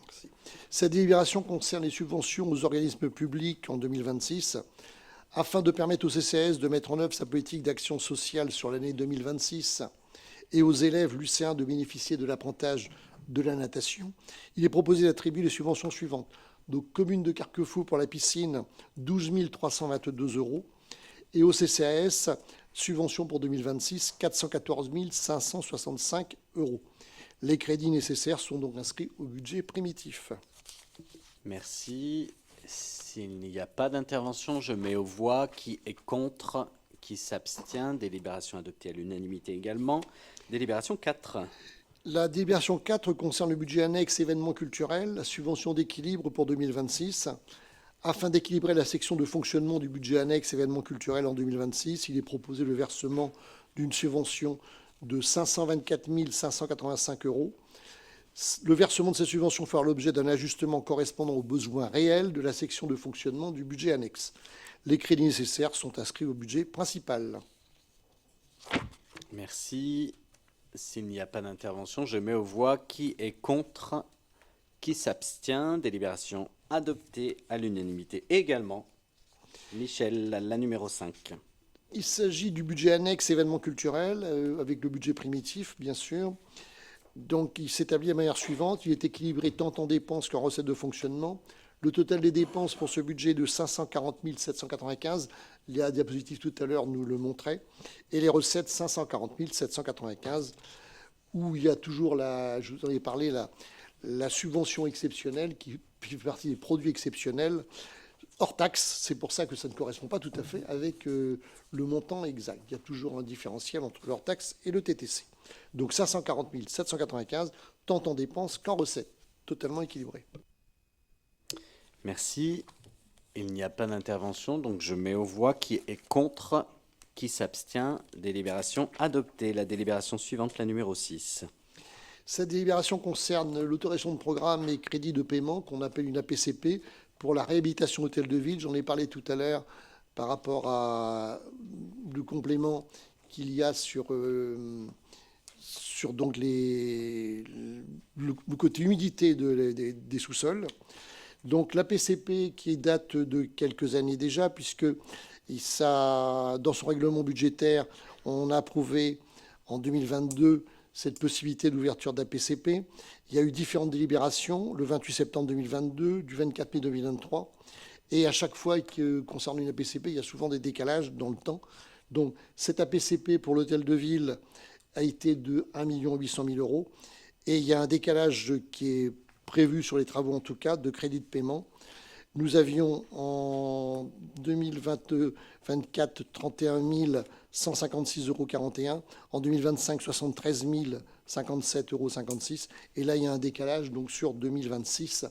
Cette délibération concerne les subventions aux organismes publics en 2026. Afin de permettre au CCAS de mettre en œuvre sa politique d'action sociale sur l'année 2026 et aux élèves lycéens de bénéficier de l'apprentissage de la natation, il est proposé d'attribuer les subventions suivantes. Donc, commune de Carquefou pour la piscine, 12 322 €. Et au CCAS, subvention pour 2026, 414 565 €. Les crédits nécessaires sont donc inscrits au budget primitif. Merci. S'il n'y a pas d'intervention, je mets aux voix. Qui est contre? Qui s'abstient? Délibération adoptée à l'unanimité également. Délibération 4. La délibération 4 concerne le budget annexe événements culturels, la subvention d'équilibre pour 2026. Afin d'équilibrer la section de fonctionnement du budget annexe événements culturels en 2026, il est proposé le versement d'une subvention de 524 585 €. Le versement de cette subvention fera l'objet d'un ajustement correspondant aux besoins réels de la section de fonctionnement du budget annexe. Les crédits nécessaires sont inscrits au budget principal. Merci. S'il n'y a pas d'intervention, je mets aux voix. Qui est contre? Qui s'abstient? Délibération adoptée à l'unanimité également. Michel, la numéro 5. Il s'agit du budget annexe événements culturels, avec le budget primitif, bien sûr. Donc, il s'établit de la manière suivante. Il est équilibré tant en dépenses qu'en recettes de fonctionnement. Le total des dépenses pour ce budget est de 540 795. La diapositive tout à l'heure nous le montrait. Et les recettes, 540 795, où il y a toujours, je vous en ai parlé, la subvention exceptionnelle qui fait partie des produits exceptionnels hors taxe. C'est pour ça que ça ne correspond pas tout à fait avec le montant exact. Il y a toujours un différentiel entre l'hors taxe et le TTC. Donc 540 795, tant en dépenses qu'en recettes, totalement équilibré. Merci. Il n'y a pas d'intervention, donc je mets aux voix. Qui est contre? Qui s'abstient? Délibération adoptée. La délibération suivante, la numéro 6. Cette délibération concerne l'autorisation de programme et crédit de paiement qu'on appelle une APCP pour la réhabilitation hôtel de ville. J'en ai parlé tout à l'heure par rapport à le complément qu'il y a sur donc le côté humidité des sous-sols. Donc la PCP qui date de quelques années déjà, puisque dans son règlement budgétaire, on a approuvé en 2022 cette possibilité d'ouverture de la PCP. Il y a eu différentes délibérations, le 28 septembre 2022, du 24 mai 2023. Et à chaque fois concernant une APCP, il y a souvent des décalages dans le temps. Donc cette APCP pour l'hôtel de ville a été de 1 800 000 euros. Et il y a un décalage qui est prévu sur les travaux, en tout cas, de crédit de paiement. Nous avions en 2024 31 156,41 euros. En 2025, 73 057,56 euros. Et là, il y a un décalage donc, sur 2026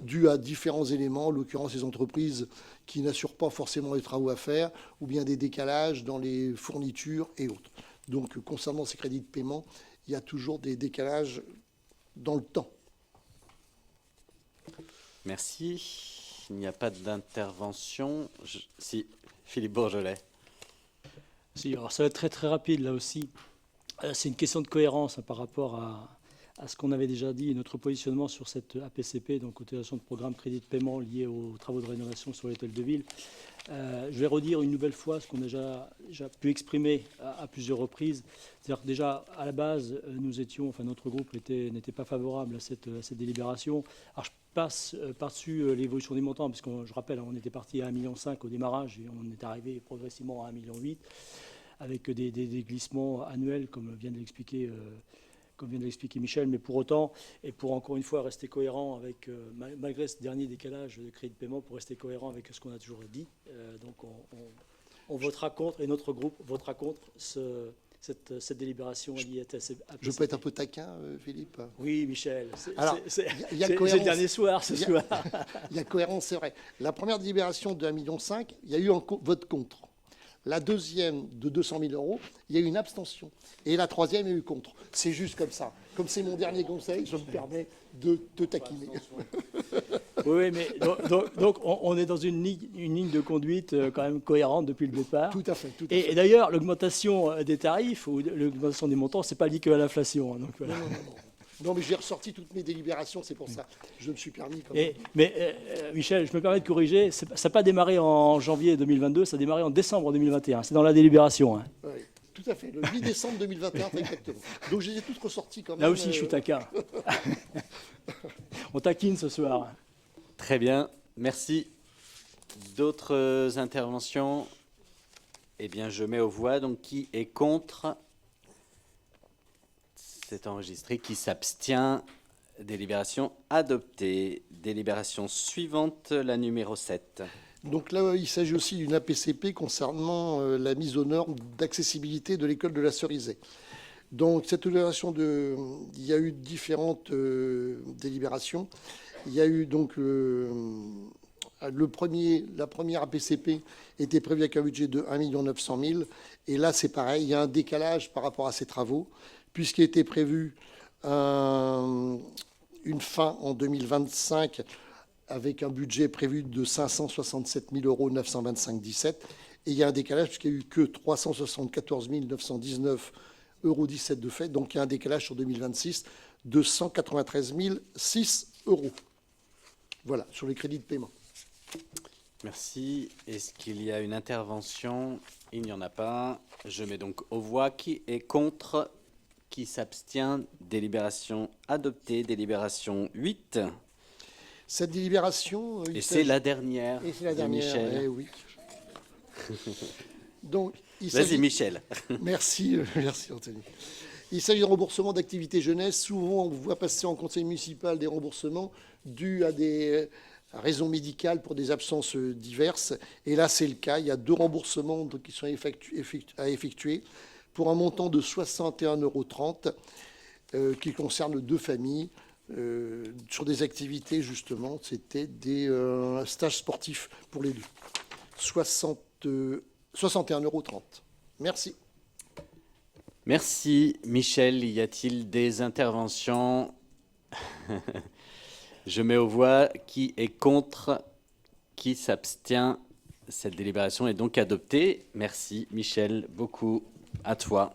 dû à différents éléments, en l'occurrence les entreprises qui n'assurent pas forcément les travaux à faire, ou bien des décalages dans les fournitures et autres. Donc, concernant ces crédits de paiement, il y a toujours des décalages dans le temps. Merci. Il n'y a pas d'intervention. Si, Philippe Bourgelet. Si, alors ça va être très très rapide là aussi. C'est une question de cohérence par rapport à ce qu'on avait déjà dit et notre positionnement sur cette APCP, donc autorisation de programme crédit de paiement lié aux travaux de rénovation sur l'hôtel de ville. Je vais redire une nouvelle fois ce qu'on a déjà pu exprimer à plusieurs reprises. C'est-à-dire que déjà, à la base, notre groupe n'était pas favorable à cette délibération. Alors, je passe par-dessus l'évolution des montants, parce que je rappelle, on était parti à 1,5 million au démarrage et on est arrivé progressivement à 1,8 million, avec des glissements annuels, comme vient de l'expliquer Michel, mais pour autant, et pour encore une fois rester cohérent avec, malgré ce dernier décalage de crédit de paiement, pour rester cohérent avec ce qu'on a toujours dit, donc on votera contre, et notre groupe votera contre cette délibération liée à TCP. Je peux être un peu taquin, Philippe? Oui, Michel, c'est le dernier soir ce soir. Il y a cohérence, c'est vrai. La première délibération de 1,5 million, il y a eu un vote contre. La deuxième de 200 000 euros, il y a eu une abstention. Et la troisième, il y a eu contre. C'est juste comme ça. Comme c'est mon dernier conseil, je me permets de te taquiner. Oui, mais donc on est dans une ligne de conduite quand même cohérente depuis le départ. Tout à fait. Et d'ailleurs, l'augmentation des tarifs ou l'augmentation des montants, c'est pas lié qu'à l'inflation. Donc, voilà. Non, mais j'ai ressorti toutes mes délibérations, c'est pour ça. Je me suis permis quand même. Mais Michel, je me permets de corriger, ça n'a pas démarré en janvier 2022, ça a démarré en décembre 2021. C'est dans la délibération. Hein. Oui, tout à fait. Le 8 décembre 2021, exactement. Donc je les ai toutes ressorties quand même. Là aussi, je suis taquin. On taquine ce soir. Très bien, merci. D'autres interventions? Eh bien, je mets aux voix. Donc, qui est contre? C'est enregistré. Qui s'abstient? Délibération adoptée. Délibération suivante, la numéro 7. Donc là, il s'agit aussi d'une APCP concernant la mise aux normes d'accessibilité de l'école de la Cerisay. Donc cette délibération, il y a eu différentes délibérations. Il y a eu donc la première APCP était prévue avec un budget de 1 900 000. Et là, c'est pareil, il y a un décalage par rapport à ces travaux, puisqu'il était prévu une fin en 2025 avec un budget prévu de 567 925,17 €. Et il y a un décalage puisqu'il n'y a eu que 374 919,17 € de fait. Donc il y a un décalage sur 2026 de 193 006 €. Voilà, sur les crédits de paiement. Merci. Est-ce qu'il y a une intervention? Il n'y en a pas. Je mets donc aux voix. Qui est contre? Qui s'abstient? Délibération adoptée. Délibération 8. Cette délibération... Et c'est la dernière. Et c'est la dernière, Michel. oui. Donc, Vas-y, Michel. Merci Anthony. Il s'agit de remboursement d'activités jeunesse. Souvent, on voit passer en conseil municipal des remboursements dus à des raisons médicales pour des absences diverses. Et là, c'est le cas. Il y a 2 remboursements qui sont à effectuer pour un montant de 61,30 € qui concerne 2 familles sur des activités, justement. C'était des stages sportifs pour les 2. 61,30 €. Merci. Merci, Michel. Y a-t-il des interventions? Je mets aux voix. Qui est contre? Qui s'abstient? Cette délibération est donc adoptée. Merci, Michel, beaucoup. À toi.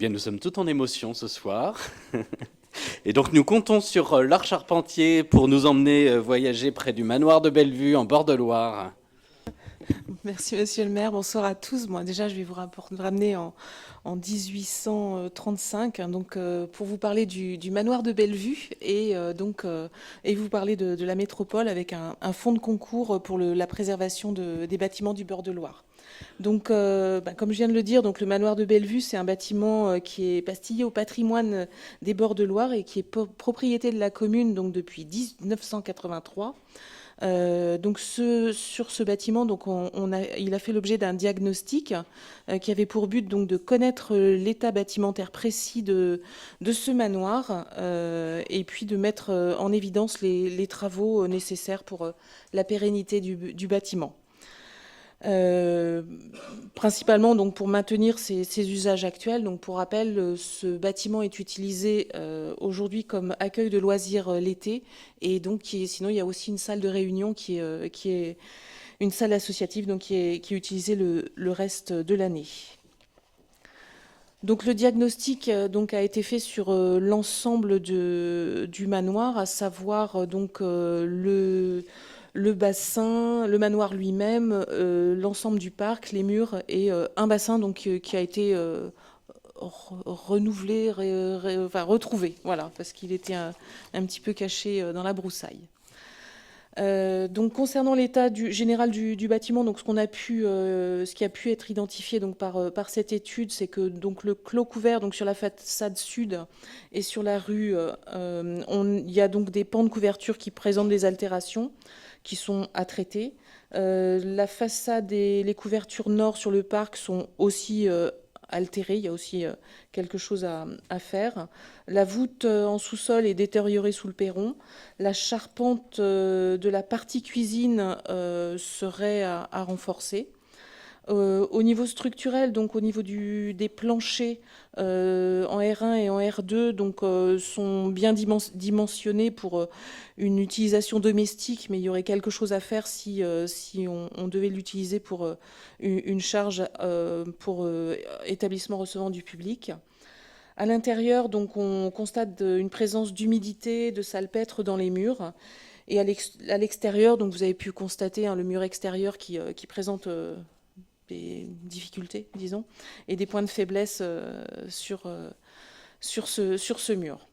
bien, nous sommes tout en émotion ce soir. Et donc, nous comptons sur Laure Charpentier pour nous emmener voyager près du manoir de Bellevue, en bord de Loire. Merci, monsieur le maire. Bonsoir à tous. Bon, déjà, je vais vous ramener en 1835, hein, donc, pour vous parler du manoir de Bellevue et vous parler de la métropole avec un fonds de concours pour la préservation des bâtiments du bord de Loire. Donc, comme je viens de le dire, donc, le manoir de Bellevue, c'est un bâtiment qui est pastillé au patrimoine des bords de Loire et qui est propriété de la commune donc, depuis 1983. Donc sur ce bâtiment, donc il a fait l'objet d'un diagnostic qui avait pour but donc de connaître l'état bâtimentaire précis de ce manoir et puis de mettre en évidence les travaux nécessaires pour la pérennité du bâtiment. Principalement donc pour maintenir ses usages actuels. Donc pour rappel, ce bâtiment est utilisé aujourd'hui comme accueil de loisirs l'été et donc sinon il y a aussi une salle de réunion qui est une salle associative donc qui est utilisée le reste de l'année. Donc le diagnostic donc a été fait sur l'ensemble du manoir, à savoir donc le bassin, le manoir lui-même, l'ensemble du parc, les murs et un bassin donc qui a été renouvelé, retrouvé, voilà, parce qu'il était un petit peu caché dans la broussaille. Donc concernant l'état général du bâtiment, donc ce qui a pu être identifié donc par cette étude, c'est que donc le clos couvert donc sur la façade sud et sur la rue, il y a donc des pans de couverture qui présentent des altérations qui sont à traiter. La façade et les couvertures nord sur le parc sont aussi altérées. Il y a aussi quelque chose à faire. La voûte en sous-sol est détériorée sous le perron. La charpente de la partie cuisine serait à renforcer. Au niveau structurel, donc au niveau des planchers en R1 et en R2, donc sont bien dimensionnés pour une utilisation domestique, mais il y aurait quelque chose à faire si on devait l'utiliser pour une charge pour établissement recevant du public. À l'intérieur, donc on constate une présence d'humidité, de salpêtre dans les murs. Et à l'extérieur, donc vous avez pu constater le mur extérieur qui présente des difficultés, disons, et des points de faiblesse sur ce mur.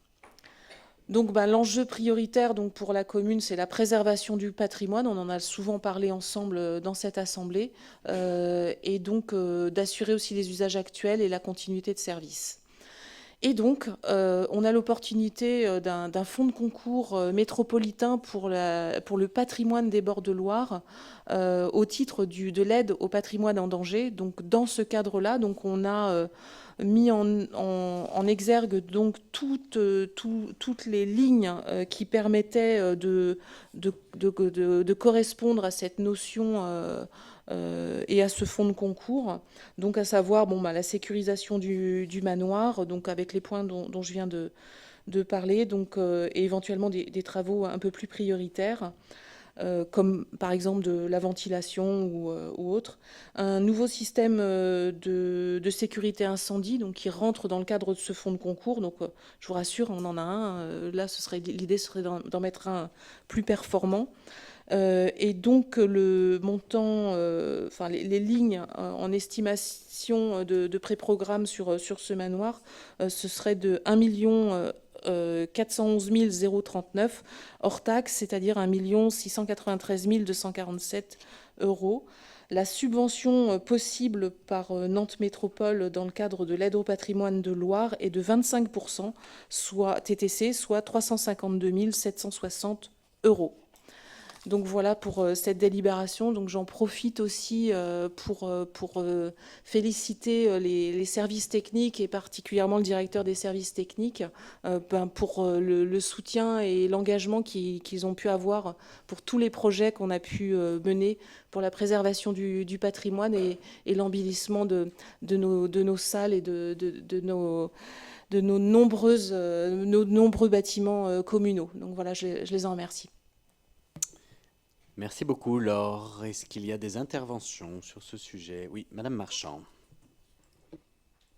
Donc l'enjeu prioritaire donc, pour la commune, c'est la préservation du patrimoine. On en a souvent parlé ensemble dans cette assemblée, et donc d'assurer aussi les usages actuels et la continuité de service. Et donc, on a l'opportunité d'un fonds de concours métropolitain pour le patrimoine des bords de Loire au titre de l'aide au patrimoine en danger. Donc, dans ce cadre-là, donc, on a mis en exergue donc, toutes les lignes qui permettaient de correspondre à cette notion et à ce fonds de concours, donc à savoir la sécurisation du manoir, donc avec les points dont je viens de parler, donc, et éventuellement des travaux un peu plus prioritaires, comme par exemple de la ventilation ou autre. Un nouveau système de sécurité incendie donc, qui rentre dans le cadre de ce fonds de concours. Donc, je vous rassure, on en a un. Là, l'idée serait d'en mettre un plus performant. Et donc le montant, les lignes en estimation de pré-programme sur ce manoir, ce serait de 1 411 039 hors taxe, c'est-à-dire 1 693 247 €. La subvention possible par Nantes Métropole dans le cadre de l'aide au patrimoine de Loire est de 25%, soit TTC, soit 352 760 €. Donc voilà pour cette délibération. Donc j'en profite aussi pour féliciter les services techniques et particulièrement le directeur des services techniques pour le soutien et l'engagement qu'ils ont pu avoir pour tous les projets qu'on a pu mener pour la préservation du patrimoine et l'embellissement de nos salles et de nos nombreux bâtiments communaux. Donc voilà, je les en remercie. Merci beaucoup, Laure. Est-ce qu'il y a des interventions sur ce sujet? Oui, Madame Marchand.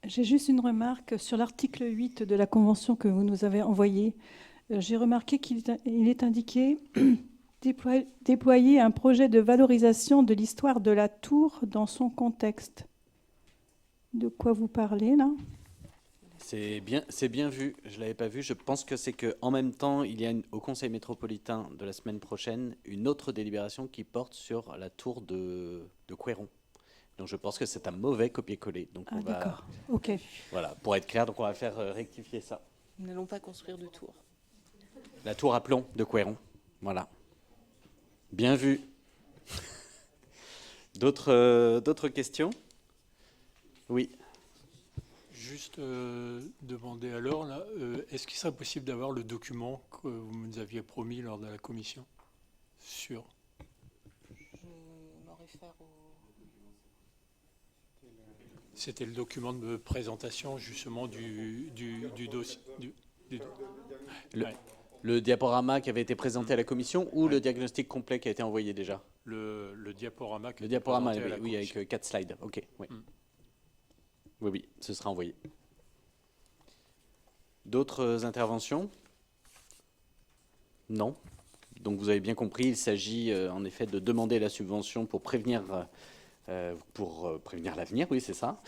J'ai juste une remarque sur l'article 8 de la convention que vous nous avez envoyée. J'ai remarqué qu'il est indiqué déployer un projet de valorisation de l'histoire de la tour dans son contexte. De quoi vous parlez là? C'est bien vu. Je ne l'avais pas vu. Je pense que c'est qu'en même temps, il y a au Conseil métropolitain de la semaine prochaine une autre délibération qui porte sur la tour de Couéron. Donc je pense que c'est un mauvais copier-coller. Donc Ah, on va, d'accord. Ok. voilà, pour être clair, donc on va faire rectifier ça. Nous n'allons pas construire de tour. La tour à plomb de Couéron. Voilà. Bien vu. D'autres questions? Oui. Juste demander alors, là, est-ce qu'il serait possible d'avoir le document que vous nous aviez promis lors de la commission sur... C'était le document de présentation justement du dossier. Le diaporama qui avait été présenté à la commission ou le diagnostic complet qui a été envoyé déjà? Le diaporama. Le diaporama, présenté à la oui, avec commission. 4 slides. Ok, oui. Oui, ce sera envoyé. D'autres interventions? Non. Donc vous avez bien compris, il s'agit en effet de demander la subvention pour prévenir l'avenir, oui, c'est ça.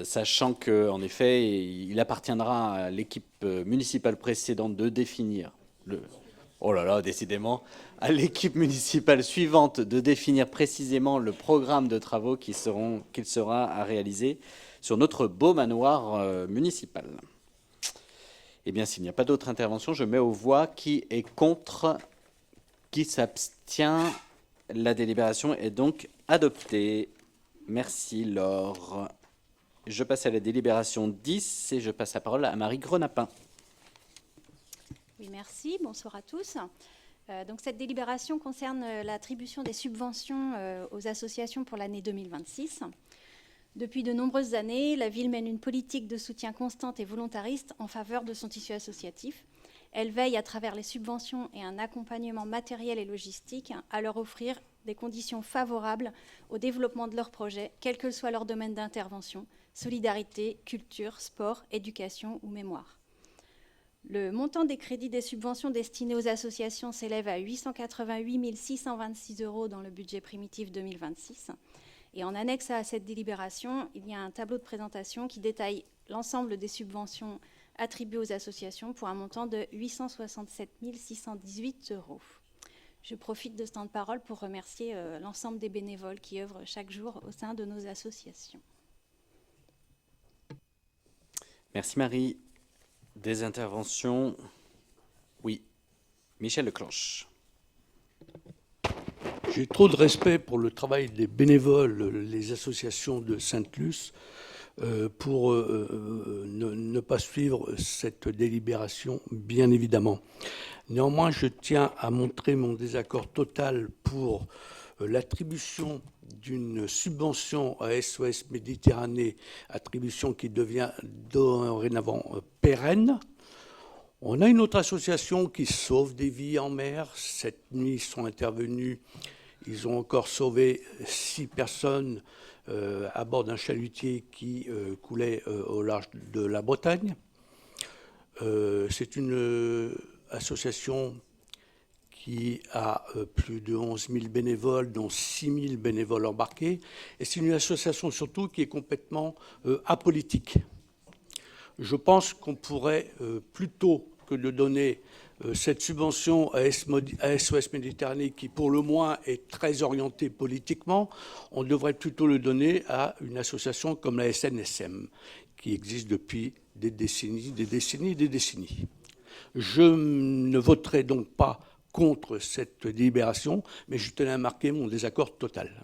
Sachant qu'en effet, il appartiendra à l'équipe municipale précédente de définir oh là là, décidément, à l'équipe municipale suivante de définir précisément le programme de travaux qu'il sera à réaliser sur notre beau manoir municipal. Eh bien, s'il n'y a pas d'autres interventions, je mets aux voix qui est contre, qui s'abstient. La délibération est donc adoptée. Merci, Laure. Je passe à la délibération 10 et je passe la parole à Marie Grenapin. Oui, merci. Bonsoir à tous. Donc, cette délibération concerne l'attribution des subventions aux associations pour l'année 2026. Depuis de nombreuses années, la ville mène une politique de soutien constante et volontariste en faveur de son tissu associatif. Elle veille à travers les subventions et un accompagnement matériel et logistique à leur offrir des conditions favorables au développement de leurs projets, quel que soit leur domaine d'intervention, solidarité, culture, sport, éducation ou mémoire. Le montant des crédits des subventions destinées aux associations s'élève à 888 626 € dans le budget primitif 2026. Et en annexe à cette délibération, il y a un tableau de présentation qui détaille l'ensemble des subventions attribuées aux associations pour un montant de 867 618 €. Je profite de ce temps de parole pour remercier l'ensemble des bénévoles qui œuvrent chaque jour au sein de nos associations. Merci Marie. Des interventions? Oui. Michel Leclanche. J'ai trop de respect pour le travail des bénévoles, les associations de Sainte-Luce, pour ne pas suivre cette délibération, bien évidemment. Néanmoins, je tiens à montrer mon désaccord total pour l'attribution d'une subvention à SOS Méditerranée, attribution qui devient dorénavant pérenne. On a une autre association qui sauve des vies en mer. Cette nuit, ils sont intervenus. Ils ont encore sauvé 6 personnes à bord d'un chalutier qui coulait au large de la Bretagne. C'est une association qui a plus de 11 000 bénévoles, dont 6 000 bénévoles embarqués. Et c'est une association surtout qui est complètement apolitique. Je pense qu'on pourrait, plutôt que de donner cette subvention à SOS Méditerranée, qui pour le moins est très orientée politiquement, on devrait plutôt le donner à une association comme la SNSM, qui existe depuis des décennies, des décennies, des décennies. Je ne voterai donc pas contre cette délibération, mais je tenais à marquer mon désaccord total.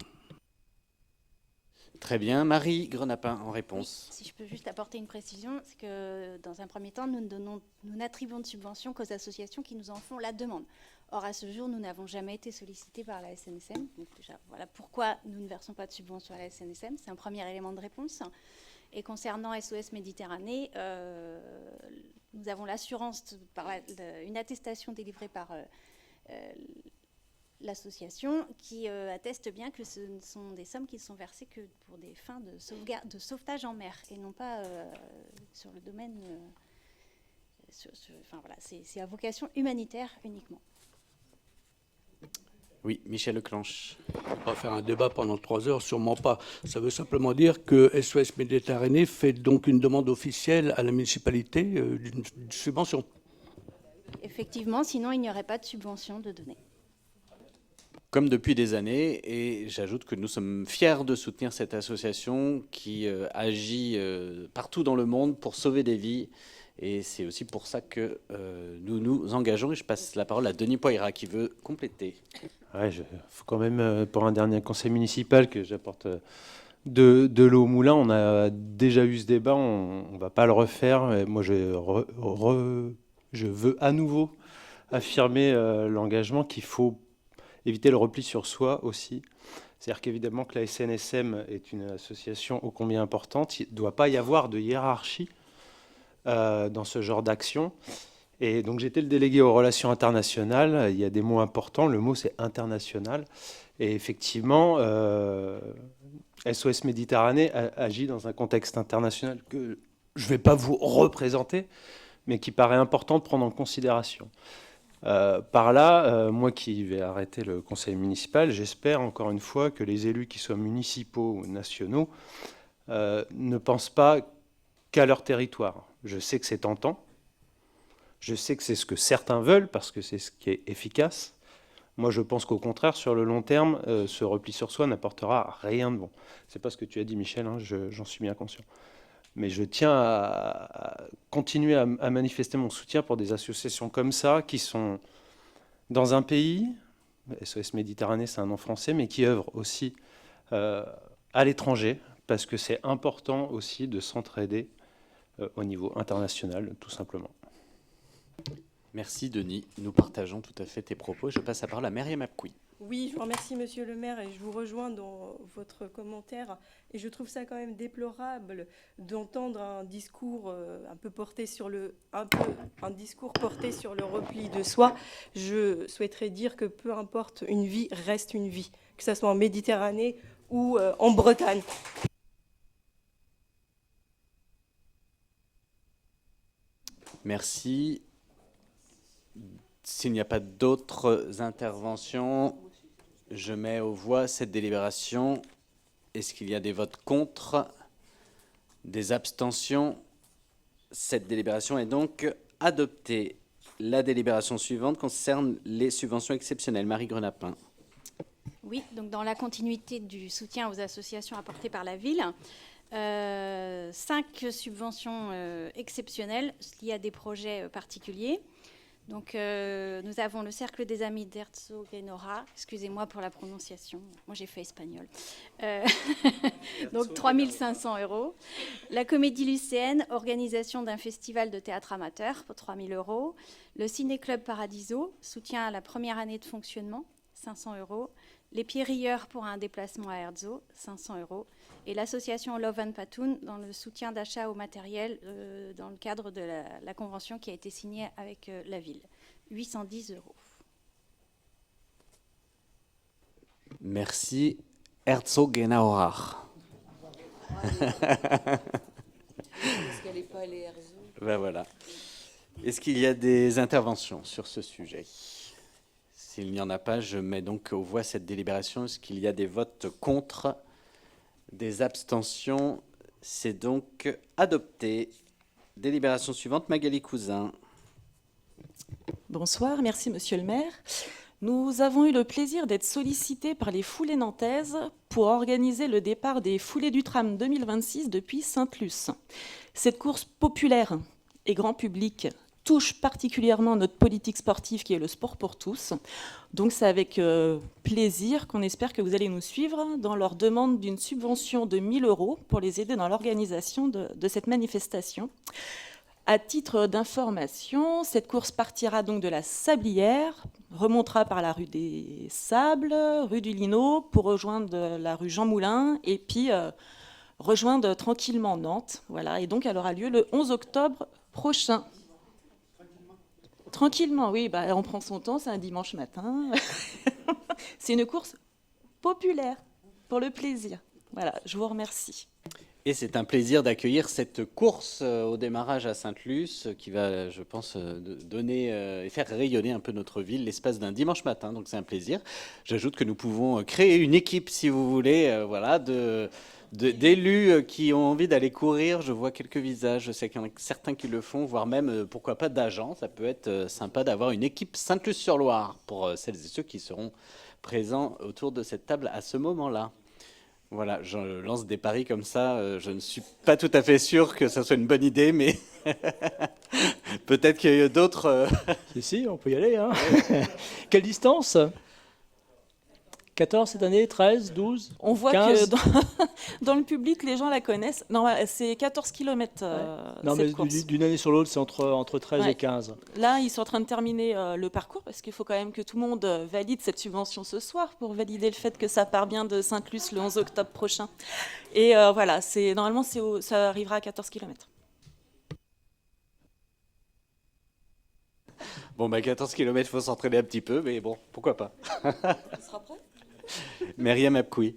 Très bien. Marie Grenapin en réponse. Oui, si je peux juste apporter une précision, c'est que dans un premier temps, nous n'attribuons de subventions qu'aux associations qui nous en font la demande. Or, à ce jour, nous n'avons jamais été sollicités par la SNSM. Donc déjà, voilà pourquoi nous ne versons pas de subventions à la SNSM. C'est un premier élément de réponse. Et concernant SOS Méditerranée, nous avons l'assurance, une attestation délivrée par l'association qui atteste bien que ce ne sont des sommes qui sont versées que pour des fins de sauvetage en mer et non pas sur le domaine. Enfin, voilà, c'est à vocation humanitaire uniquement. Oui, Michel Leclanche. On va pas faire un débat pendant 3 heures, sûrement pas. Ça veut simplement dire que SOS Méditerranée fait donc une demande officielle à la municipalité d'une subvention. Effectivement, sinon il n'y aurait pas de subvention de donner. Comme depuis des années, et j'ajoute que nous sommes fiers de soutenir cette association qui agit partout dans le monde pour sauver des vies. Et c'est aussi pour ça que nous nous engageons. Et je passe la parole à Denis Poira qui veut compléter. Ouais, faut quand même, pour un dernier conseil municipal, que j'apporte de l'eau au moulin. On a déjà eu ce débat, on ne va pas le refaire. Et moi, je veux à nouveau affirmer l'engagement qu'il faut éviter le repli sur soi aussi. C'est-à-dire qu'évidemment que la SNSM est une association ô combien importante. Il ne doit pas y avoir de hiérarchie dans ce genre d'action. Et donc j'étais le délégué aux relations internationales. Il y a des mots importants. Le mot, c'est international. Et effectivement, SOS Méditerranée agit dans un contexte international que je ne vais pas vous représenter, mais qui paraît important de prendre en considération. Par là, moi qui vais arrêter le conseil municipal, j'espère encore une fois que les élus, qui soient municipaux ou nationaux, ne pensent pas qu'à leur territoire. Je sais que c'est tentant. Je sais que c'est ce que certains veulent, parce que c'est ce qui est efficace. Moi, je pense qu'au contraire, sur le long terme, ce repli sur soi n'apportera rien de bon. C'est pas ce que tu as dit, Michel, hein, j'en suis bien conscient. Mais je tiens à continuer à manifester mon soutien pour des associations comme ça, qui sont dans un pays, SOS Méditerranée, c'est un nom français, mais qui œuvrent aussi à l'étranger, parce que c'est important aussi de s'entraider au niveau international, tout simplement. Merci Denis, nous partageons tout à fait tes propos. Je passe la parole à Myriam Apkoui. Oui, je vous remercie Monsieur le maire et je vous rejoins dans votre commentaire. Et je trouve ça quand même déplorable d'entendre un discours un discours porté sur le repli de soi. Je souhaiterais dire que peu importe, une vie reste une vie, que ce soit en Méditerranée ou en Bretagne. Merci. S'il n'y a pas d'autres interventions, je mets aux voix cette délibération. Est-ce qu'il y a des votes contre? Des abstentions? Cette délibération est donc adoptée. La délibération suivante concerne les subventions exceptionnelles. Marie Grenapin. Oui, donc dans la continuité du soutien aux associations apportées par la ville, 5 subventions exceptionnelles liées à des projets particuliers. Donc, nous avons le Cercle des Amis d'Herzogenaurach, excusez-moi pour la prononciation, moi j'ai fait espagnol, donc 3 500 €. La Comédie Lycéenne, organisation d'un festival de théâtre amateur pour 3 000 €. Le Ciné-Club Paradiso, soutien à la première année de fonctionnement, 500 €. Les Pierrieurs pour un déplacement à Herzo, 500 €. Et l'association Love and Patoun dans le soutien d'achat au matériel dans le cadre de la convention qui a été signée avec la ville, 810 €. Merci. Herzogenaurach. Est-ce qu'elle n'est pas allée Herzo ? Ben voilà. Est-ce qu'il y a des interventions sur ce sujet? S'il n'y en a pas, je mets donc aux voix cette délibération. Est-ce qu'il y a des votes contre? Des abstentions? C'est donc adopté. Délibération suivante, Magali Cousin. Bonsoir, merci Monsieur le maire. Nous avons eu le plaisir d'être sollicités par les foulées nantaises pour organiser le départ des foulées du tram 2026 depuis Sainte-Luce. Cette course populaire et grand public touche particulièrement notre politique sportive qui est le sport pour tous. Donc c'est avec plaisir qu'on espère que vous allez nous suivre dans leur demande d'une subvention de 1 000 € pour les aider dans l'organisation de cette manifestation. À titre d'information, cette course partira donc de la Sablière, remontera par la rue des Sables, rue du Linot, pour rejoindre la rue Jean Moulin et puis rejoindre tranquillement Nantes. Voilà, et donc elle aura lieu le 11 octobre prochain. Tranquillement, oui, bah, on prend son temps, c'est un dimanche matin. C'est une course populaire, pour le plaisir. Voilà, je vous remercie. Et c'est un plaisir d'accueillir cette course au démarrage à Sainte-Luce qui va, je pense, donner et faire rayonner un peu notre ville l'espace d'un dimanche matin. Donc c'est un plaisir. J'ajoute que nous pouvons créer une équipe, si vous voulez, voilà, d'élus qui ont envie d'aller courir. Je vois quelques visages, je sais qu'il y en a certains qui le font, voire même, pourquoi pas, d'agents. Ça peut être sympa d'avoir une équipe Sainte-Luce-sur-Loire pour celles et ceux qui seront présents autour de cette table à ce moment-là. Voilà, je lance des paris comme ça. Je ne suis pas tout à fait sûr que ça soit une bonne idée, mais peut-être qu'il y a d'autres. Si, on peut y aller. Hein. Quelle distance ? 14 cette année, 13, 12, On voit 15. que dans le public, les gens la connaissent. Non, c'est 14 km Non, cette mais course. d'une année sur l'autre, c'est entre 13 et 15. Là, ils sont en train de terminer le parcours parce qu'il faut quand même que tout le monde valide cette subvention ce soir pour valider le fait que ça part bien de Sainte-Luce le 11 octobre prochain. Et voilà, normalement, ça arrivera à 14 km. Bon, 14 km, il faut s'entraîner un petit peu, mais bon, pourquoi pas. Tu seras prêt ? Myriam Abkoui.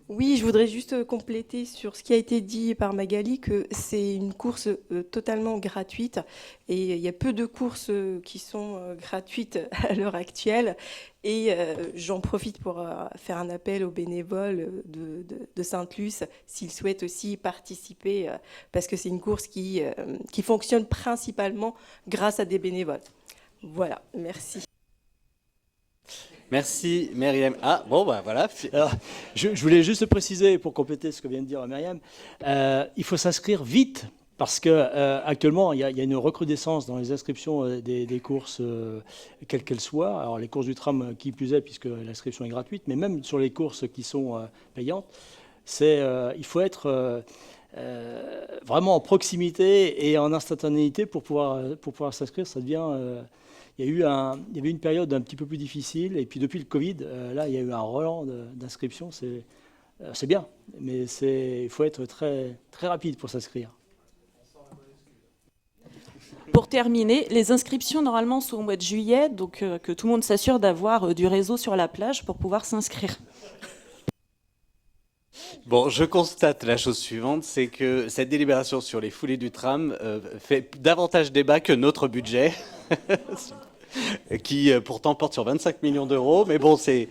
Oui, je voudrais juste compléter sur ce qui a été dit par Magali, que c'est une course totalement gratuite et il y a peu de courses qui sont gratuites à l'heure actuelle. Et j'en profite pour faire un appel aux bénévoles de Sainte-Luce s'ils souhaitent aussi participer, parce que c'est une course qui fonctionne principalement grâce à des bénévoles. Voilà, merci. Merci Myriam. Ah, bon, voilà. Alors, je voulais juste préciser, pour compléter ce que vient de dire Myriam, il faut s'inscrire vite, parce qu'actuellement, il y a une recrudescence dans les inscriptions des courses, quelles qu'elles soient. Alors, les courses du tram, qui plus est, puisque l'inscription est gratuite, mais même sur les courses qui sont payantes, il faut être vraiment en proximité et en instantanéité pour pouvoir s'inscrire. Ça devient... il y avait une période un petit peu plus difficile, et puis depuis le Covid, là, il y a eu un relan d'inscription. C'est bien, mais il faut être très, très rapide pour s'inscrire. Pour terminer, les inscriptions normalement sont au mois de juillet, donc que tout le monde s'assure d'avoir du réseau sur la plage pour pouvoir s'inscrire. Bon, je constate la chose suivante, c'est que cette délibération sur les foulées du tram fait davantage débat que notre budget, qui pourtant porte sur 25 millions d'euros. Mais bon, c'est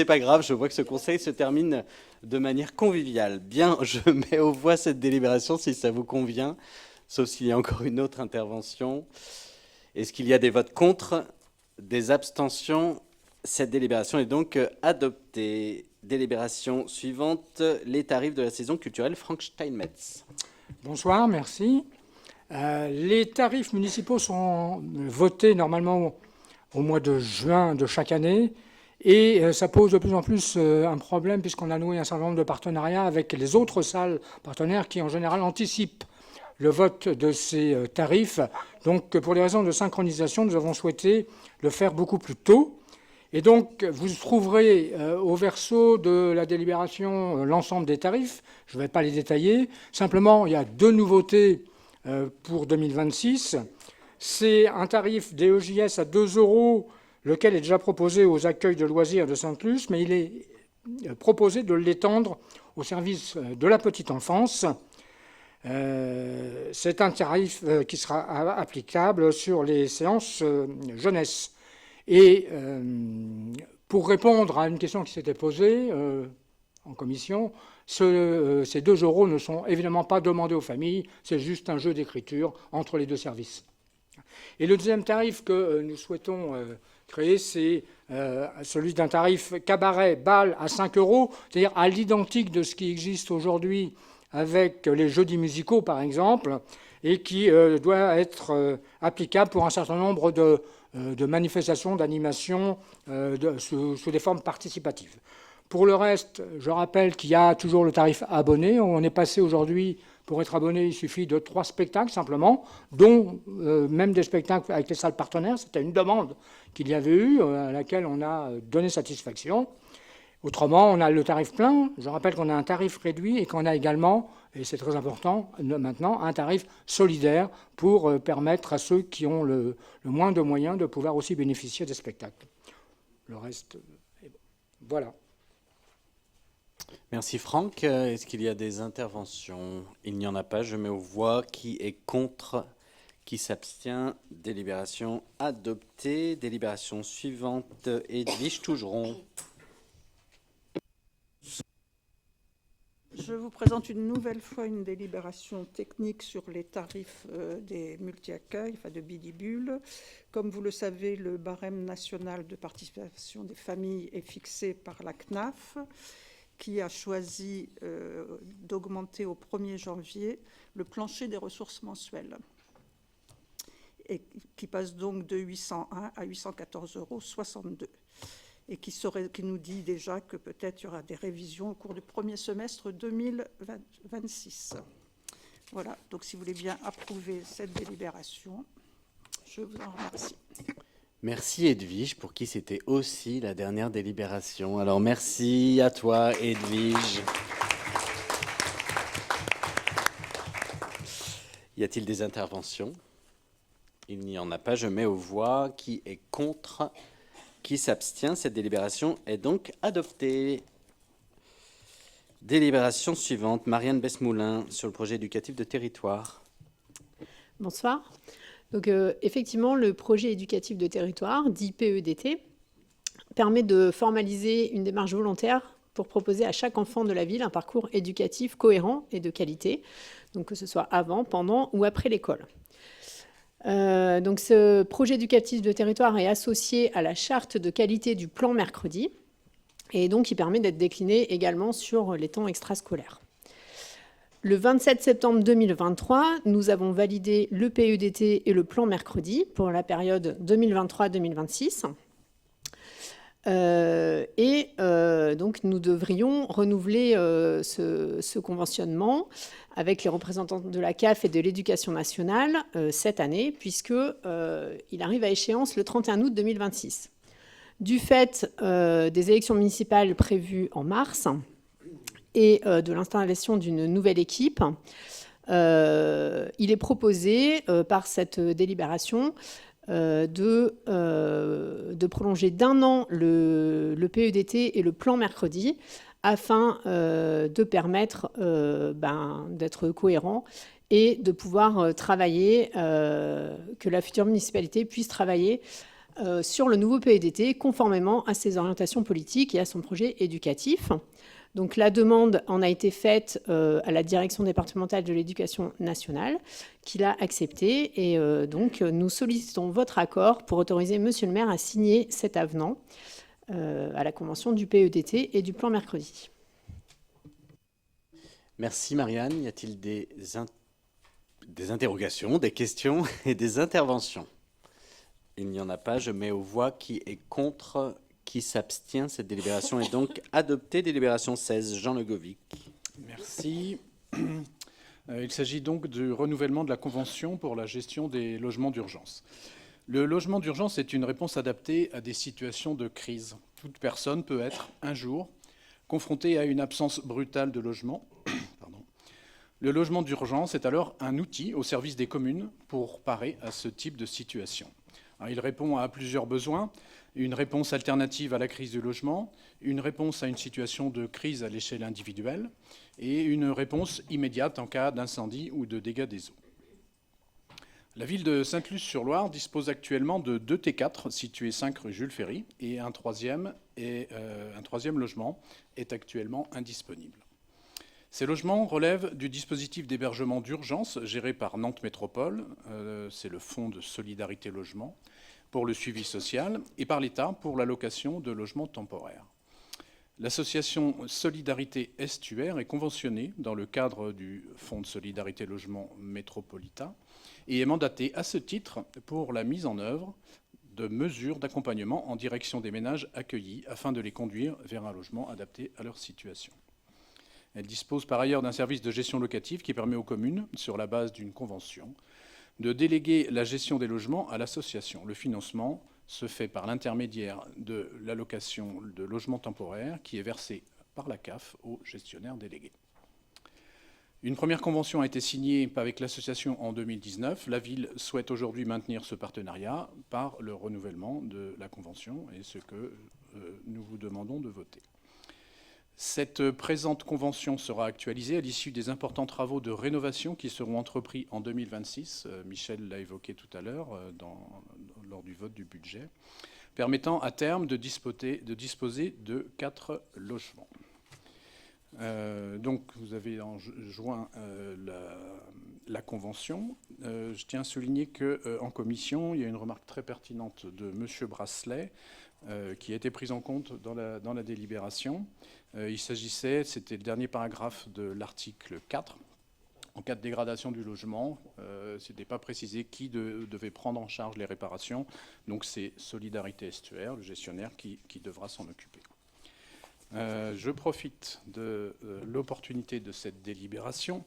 pas grave, je vois que ce conseil se termine de manière conviviale. Bien, je mets aux voix cette délibération si ça vous convient, sauf s'il y a encore une autre intervention. Est-ce qu'il y a des votes contre, des abstentions? Cette délibération est donc adoptée. Délibération suivante, les tarifs de la saison culturelle. Franck Steinmetz. Bonsoir, merci. Les tarifs municipaux sont votés normalement au mois de juin de chaque année, et ça pose de plus en plus un problème, puisqu'on a noué un certain nombre de partenariats avec les autres salles partenaires qui en général anticipent le vote de ces tarifs. Donc pour des raisons de synchronisation, nous avons souhaité le faire beaucoup plus tôt. Et donc, vous trouverez au verso de la délibération l'ensemble des tarifs. Je ne vais pas les détailler. Simplement, il y a deux nouveautés pour 2026. C'est un tarif DEJS à 2 €, lequel est déjà proposé aux accueils de loisirs de Sainte-Luce, mais il est proposé de l'étendre au service de la petite enfance. C'est un tarif qui sera applicable sur les séances jeunesse. Et pour répondre à une question qui s'était posée en commission, ces 2 € ne sont évidemment pas demandés aux familles, c'est juste un jeu d'écriture entre les deux services. Et le deuxième tarif que nous souhaitons créer, c'est celui d'un tarif cabaret bal à 5 €, c'est-à-dire à l'identique de ce qui existe aujourd'hui avec les jeudis musicaux, par exemple, et qui doit être applicable pour un certain nombre de manifestations, d'animations sous des formes participatives. Pour le reste, je rappelle qu'il y a toujours le tarif abonné. On est passé aujourd'hui, pour être abonné, il suffit de 3 spectacles simplement, dont même des spectacles avec les salles partenaires. C'était une demande qu'il y avait eu, à laquelle on a donné satisfaction. Autrement, on a le tarif plein. Je rappelle qu'on a un tarif réduit et qu'on a également, et c'est très important maintenant, un tarif solidaire pour permettre à ceux qui ont le moins de moyens de pouvoir aussi bénéficier des spectacles. Le reste est bon. Voilà. Merci Franck. Est-ce qu'il y a des interventions? Il n'y en a pas. Je mets aux voix. Qui est contre? Qui s'abstient? Délibération adoptée. Délibération suivante. Edwige Tougeron. Je vous présente une nouvelle fois une délibération technique sur les tarifs des multi-accueils, enfin de Bidibule. Comme vous le savez, le barème national de participation des familles est fixé par la CNAF, qui a choisi d'augmenter au 1er janvier le plancher des ressources mensuelles, et qui passe donc de 801 à 814,62 €, et qui nous dit déjà que peut-être il y aura des révisions au cours du premier semestre 2026. Voilà, donc si vous voulez bien approuver cette délibération, je vous en remercie. Merci Edwige, pour qui c'était aussi la dernière délibération. Alors merci à toi Edwige. Y a-t-il des interventions? Il n'y en a pas, je mets aux voix. Qui est contre? Qui s'abstient? Cette délibération est donc adoptée. Délibération suivante, Marianne Besmoulin, sur le projet éducatif de territoire. Bonsoir. Donc, effectivement, le projet éducatif de territoire, dit PEDT, permet de formaliser une démarche volontaire pour proposer à chaque enfant de la ville un parcours éducatif cohérent et de qualité, donc que ce soit avant, pendant ou après l'école. Donc, ce projet éducatif de territoire est associé à la charte de qualité du plan mercredi, et donc il permet d'être décliné également sur les temps extrascolaires. Le 27 septembre 2023, nous avons validé le PEDT et le plan mercredi pour la période 2023-2026. Donc, nous devrions renouveler ce conventionnement avec les représentants de la CAF et de l'Éducation nationale cette année, puisqu'il arrive à échéance le 31 août 2026. Du fait des élections municipales prévues en mars, et de l'installation d'une nouvelle équipe, il est proposé par cette délibération de prolonger d'1 an le PEDT et le plan mercredi afin de permettre d'être cohérent et de pouvoir travailler, que la future municipalité puisse travailler sur le nouveau PEDT conformément à ses orientations politiques et à son projet éducatif. Donc la demande en a été faite à la direction départementale de l'éducation nationale, qui l'a acceptée. Et donc nous sollicitons votre accord pour autoriser monsieur le maire à signer cet avenant à la convention du PEDT et du plan mercredi. Merci Marianne. Y a-t-il des interrogations, des questions et des interventions? Il n'y en a pas. Je mets aux voix. Qui est contre? Qui s'abstient? Cette délibération est donc adoptée. Délibération 16, Jean Legovic. Merci. Il s'agit donc du renouvellement de la convention pour la gestion des logements d'urgence. Le logement d'urgence est une réponse adaptée à des situations de crise. Toute personne peut être, un jour, confrontée à une absence brutale de logement. Le logement d'urgence est alors un outil au service des communes pour parer à ce type de situation. Alors, il répond à plusieurs besoins. Une réponse alternative à la crise du logement, une réponse à une situation de crise à l'échelle individuelle et une réponse immédiate en cas d'incendie ou de dégâts des eaux. La ville de Sainte-Luce-sur-Loire dispose actuellement de 2 T4 situés 5 rue Jules Ferry et un troisième logement est actuellement indisponible. Ces logements relèvent du dispositif d'hébergement d'urgence géré par Nantes Métropole, c'est le Fonds de solidarité logement, pour le suivi social, et par l'État pour l'allocation de logements temporaires. L'association Solidarité Estuaire est conventionnée dans le cadre du Fonds de solidarité logement métropolitain et est mandatée à ce titre pour la mise en œuvre de mesures d'accompagnement en direction des ménages accueillis afin de les conduire vers un logement adapté à leur situation. Elle dispose par ailleurs d'un service de gestion locative qui permet aux communes, sur la base d'une convention, de déléguer la gestion des logements à l'association. Le financement se fait par l'intermédiaire de l'allocation de logement temporaire qui est versée par la CAF aux gestionnaires délégués. Une première convention a été signée avec l'association en 2019. La ville souhaite aujourd'hui maintenir ce partenariat par le renouvellement de la convention, et ce que nous vous demandons de voter. Cette présente convention sera actualisée à l'issue des importants travaux de rénovation qui seront entrepris en 2026. Michel l'a évoqué tout à l'heure lors du vote du budget, permettant à terme de disposer de 4 logements. Donc vous avez joint la convention. Je tiens à souligner qu'en commission, il y a une remarque très pertinente de M. Brasselet qui a été prise en compte dans la délibération. Il s'agissait, c'était le dernier paragraphe de l'article 4, en cas de dégradation du logement, ce n'était pas précisé qui devait prendre en charge les réparations. Donc c'est Solidarité Estuaire, le gestionnaire, qui devra s'en occuper. Je profite de l'opportunité de cette délibération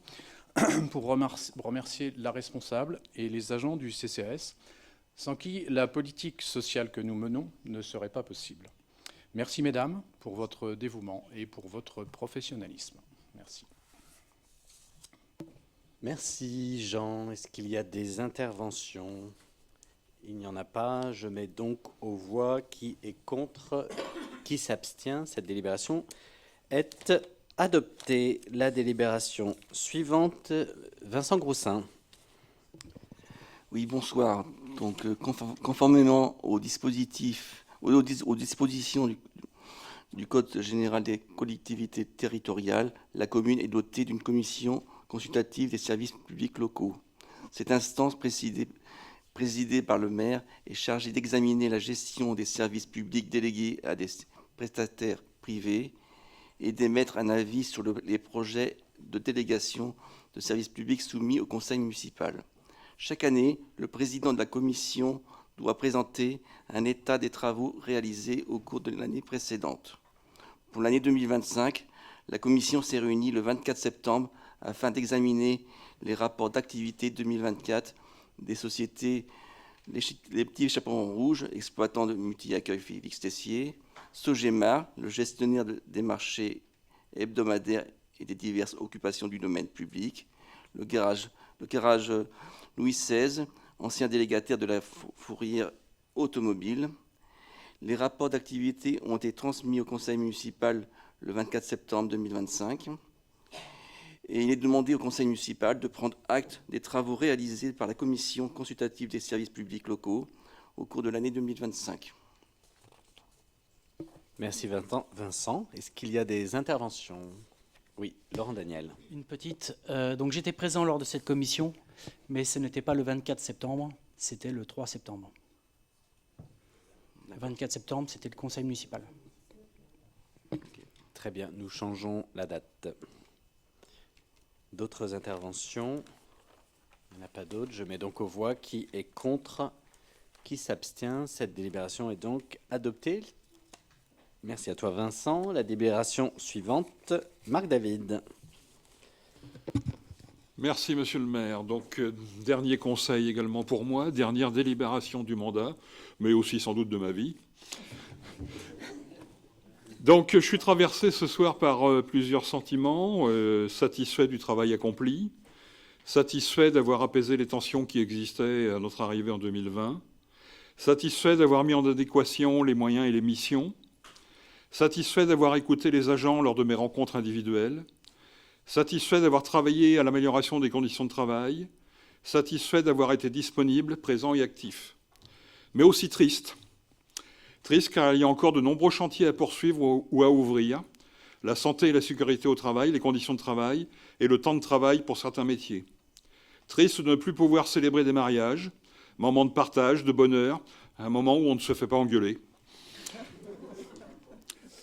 pour remercier la responsable et les agents du CCAS, sans qui la politique sociale que nous menons ne serait pas possible. Merci, mesdames, pour votre dévouement et pour votre professionnalisme. Merci. Merci, Jean. Est-ce qu'il y a des interventions? Il n'y en a pas. Je mets donc aux voix qui est contre, qui s'abstient. Cette délibération est adoptée. La délibération suivante, Vincent Groussin. Oui, bonsoir. Donc, conformément aux dispositions du Code général des collectivités territoriales, la commune est dotée d'une commission consultative des services publics locaux. Cette instance présidée par le maire est chargée d'examiner la gestion des services publics délégués à des prestataires privés et d'émettre un avis sur les projets de délégation de services publics soumis au conseil municipal. Chaque année, le président de la commission doit présenter un état des travaux réalisés au cours de l'année précédente. Pour l'année 2025, la commission s'est réunie le 24 septembre afin d'examiner les rapports d'activité 2024 des sociétés Les Petits Chaperons Rouges, exploitant de multi-accueil Félix Tessier, Sogémar, le gestionnaire des marchés hebdomadaires et des diverses occupations du domaine public, le garage Louis XVI, ancien délégataire de la fourrière automobile. Les rapports d'activité ont été transmis au conseil municipal le 24 septembre 2025. Et il est demandé au conseil municipal de prendre acte des travaux réalisés par la commission consultative des services publics locaux au cours de l'année 2025. Merci Vincent. Est-ce qu'il y a des interventions? Oui, Laurent Daniel. Une petite. Donc j'étais présent lors de cette commission, mais ce n'était pas le 24 septembre, c'était le 3 septembre. Le 24 septembre, c'était le conseil municipal. Très bien, nous changeons la date. D'autres interventions? Il n'y en a pas d'autres. Je mets donc aux voix qui est contre, qui s'abstient. Cette délibération est donc adoptée. Merci à toi, Vincent. La délibération suivante, Marc David. Merci, monsieur le maire. Donc, dernier conseil également pour moi, dernière délibération du mandat, mais aussi sans doute de ma vie. Donc, je suis traversé ce soir par plusieurs sentiments, satisfait du travail accompli, satisfait d'avoir apaisé les tensions qui existaient à notre arrivée en 2020, satisfait d'avoir mis en adéquation les moyens et les missions, satisfait d'avoir écouté les agents lors de mes rencontres individuelles, satisfait d'avoir travaillé à l'amélioration des conditions de travail, satisfait d'avoir été disponible, présent et actif. Mais aussi triste. Triste car il y a encore de nombreux chantiers à poursuivre ou à ouvrir. La santé et la sécurité au travail, les conditions de travail et le temps de travail pour certains métiers. Triste de ne plus pouvoir célébrer des mariages, moments de partage, de bonheur, un moment où on ne se fait pas engueuler.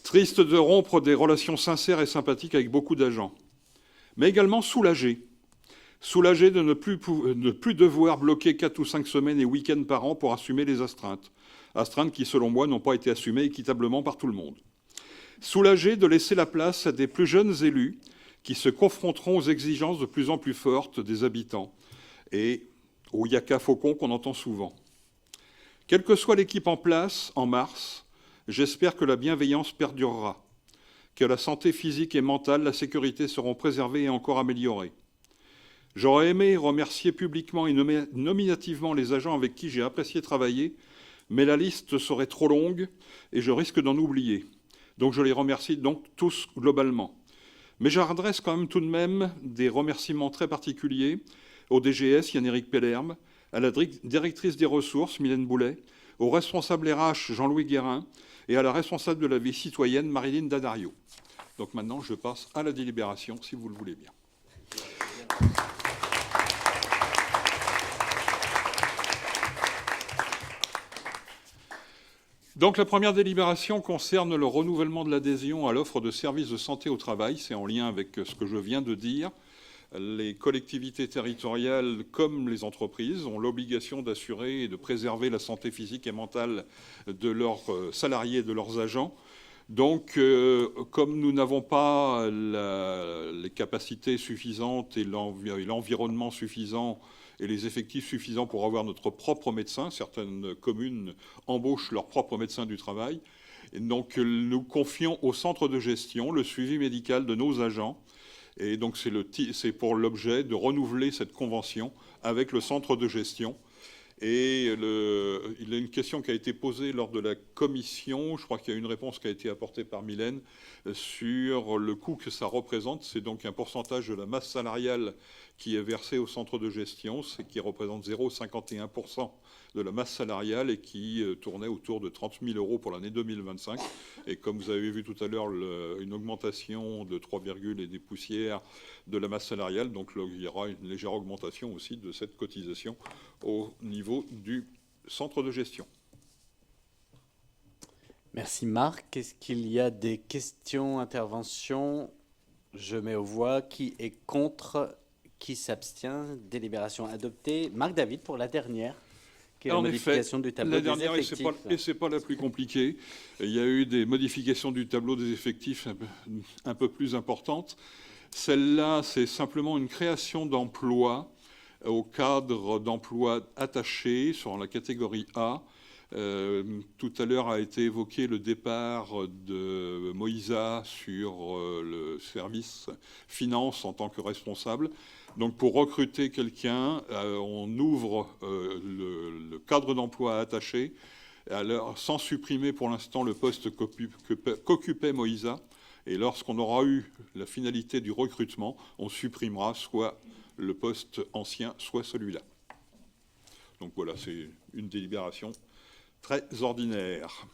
Triste de rompre des relations sincères et sympathiques avec beaucoup d'agents. Mais également soulagé. Soulagé de ne plus devoir bloquer 4 ou 5 semaines et week-ends par an pour assumer les astreintes. Astreintes qui, selon moi, n'ont pas été assumées équitablement par tout le monde. Soulagé de laisser la place à des plus jeunes élus qui se confronteront aux exigences de plus en plus fortes des habitants et au yaka faucon qu'on entend souvent. Quelle que soit l'équipe en place, en mars, j'espère que la bienveillance perdurera, que la santé physique et mentale, la sécurité seront préservées et encore améliorées. J'aurais aimé remercier publiquement et nominativement les agents avec qui j'ai apprécié travailler mais la liste serait trop longue et je risque d'en oublier. Donc je les remercie donc tous globalement. Mais j'adresse quand même tout de même des remerciements très particuliers au DGS, Yann-Éric Pellerme, à la directrice des ressources, Mylène Boulet, au responsable RH, Jean-Louis Guérin, et à la responsable de la vie citoyenne, Marilyn Dadario. Donc maintenant, je passe à la délibération, si vous le voulez bien. Donc la première délibération concerne le renouvellement de l'adhésion à l'offre de services de santé au travail. C'est en lien avec ce que je viens de dire. Les collectivités territoriales, comme les entreprises, ont l'obligation d'assurer et de préserver la santé physique et mentale de leurs salariés et de leurs agents. Donc, comme nous n'avons pas les capacités suffisantes et l'environnement suffisant et les effectifs suffisants pour avoir notre propre médecin, certaines communes embauchent leur propre médecin du travail. Et donc, nous confions au centre de gestion le suivi médical de nos agents. Et donc, c'est pour l'objet de renouveler cette convention avec le centre de gestion. Et il y a une question qui a été posée lors de la commission, je crois qu'il y a une réponse qui a été apportée par Mylène, sur le coût que ça représente. C'est donc un pourcentage de la masse salariale qui est versé au centre de gestion, qui représente 0,51% de la masse salariale et qui tournait autour de 30 000 € pour l'année 2025. Et comme vous avez vu tout à l'heure, une augmentation de 3, et des poussières de la masse salariale, donc il y aura une légère augmentation aussi de cette cotisation au niveau du centre de gestion. Merci Marc. Est-ce qu'il y a des questions, interventions? Je mets aux voix. Qui est contre? Qui s'abstient? Délibération adoptée. Marc David pour la dernière, qui est la modification du tableau des effectifs. Et ce n'est pas la plus compliquée. Il y a eu des modifications du tableau des effectifs un peu plus importantes. Celle-là, c'est simplement une création d'emplois au cadre d'emplois attachés sur la catégorie A. Tout à l'heure a été évoqué le départ de Moïsa sur le service finance en tant que responsable. Donc pour recruter quelqu'un, on ouvre le cadre d'emploi attaché, alors, sans supprimer pour l'instant le poste qu'occupait Moïsa. Et lorsqu'on aura eu la finalité du recrutement, on supprimera soit le poste ancien, soit celui-là. Donc voilà, c'est une délibération très ordinaire.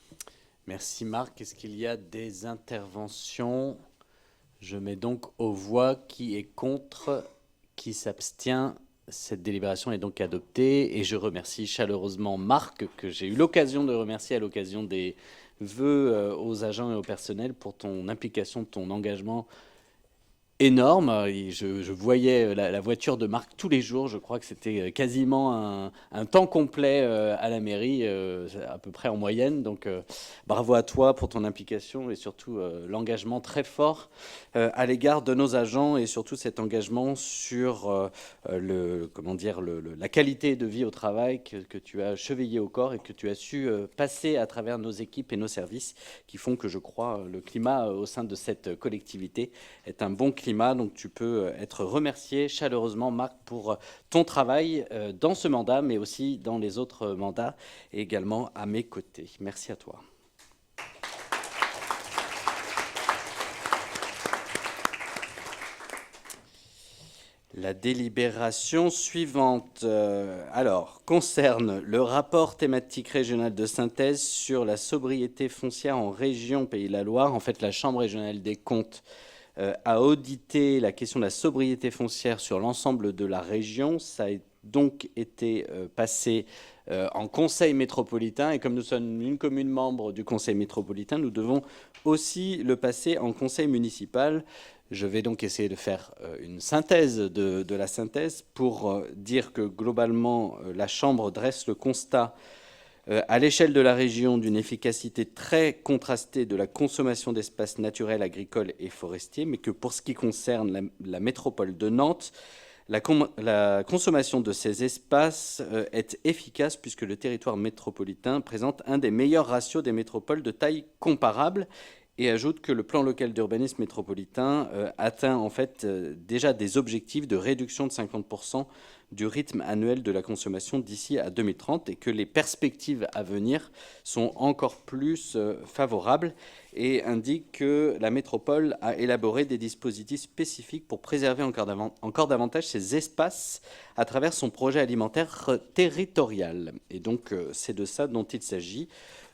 Merci Marc. Est-ce qu'il y a des interventions? Je mets donc aux voix. Qui est contre? Qui s'abstient? Cette délibération est donc adoptée. Et je remercie chaleureusement Marc, que j'ai eu l'occasion de remercier à l'occasion des vœux aux agents et au personnel pour ton implication, ton engagement énorme. Et je voyais la voiture de Marc tous les jours. Je crois que c'était quasiment un temps complet à la mairie, à peu près en moyenne. Donc bravo à toi pour ton implication et surtout l'engagement très fort à l'égard de nos agents et surtout cet engagement sur la qualité de vie au travail que tu as chevillé au corps et que tu as su passer à travers nos équipes et nos services qui font que je crois le climat au sein de cette collectivité est un bon climat. Donc tu peux être remercié chaleureusement Marc pour ton travail dans ce mandat mais aussi dans les autres mandats et également à mes côtés. Merci à toi. La délibération suivante concerne le rapport thématique régional de synthèse sur la sobriété foncière en région Pays de la Loire. En fait, la Chambre régionale des comptes a audité la question de la sobriété foncière sur l'ensemble de la région. Ça a donc été passé en conseil métropolitain. Et comme nous sommes une commune membre du conseil métropolitain, nous devons aussi le passer en conseil municipal. Je vais donc essayer de faire une synthèse de la synthèse pour dire que globalement, la Chambre dresse le constat à l'échelle de la région d'une efficacité très contrastée de la consommation d'espaces naturels, agricoles et forestiers, mais que pour ce qui concerne la métropole de Nantes, la consommation de ces espaces est efficace puisque le territoire métropolitain présente un des meilleurs ratios des métropoles de taille comparable. et ajoute que le plan local d'urbanisme métropolitain atteint en fait déjà des objectifs de réduction de 50% du rythme annuel de la consommation d'ici à 2030 et que les perspectives à venir sont encore plus favorables, et indique que la métropole a élaboré des dispositifs spécifiques pour préserver encore davantage ces espaces à travers son projet alimentaire territorial. Et donc c'est de ça dont il s'agit.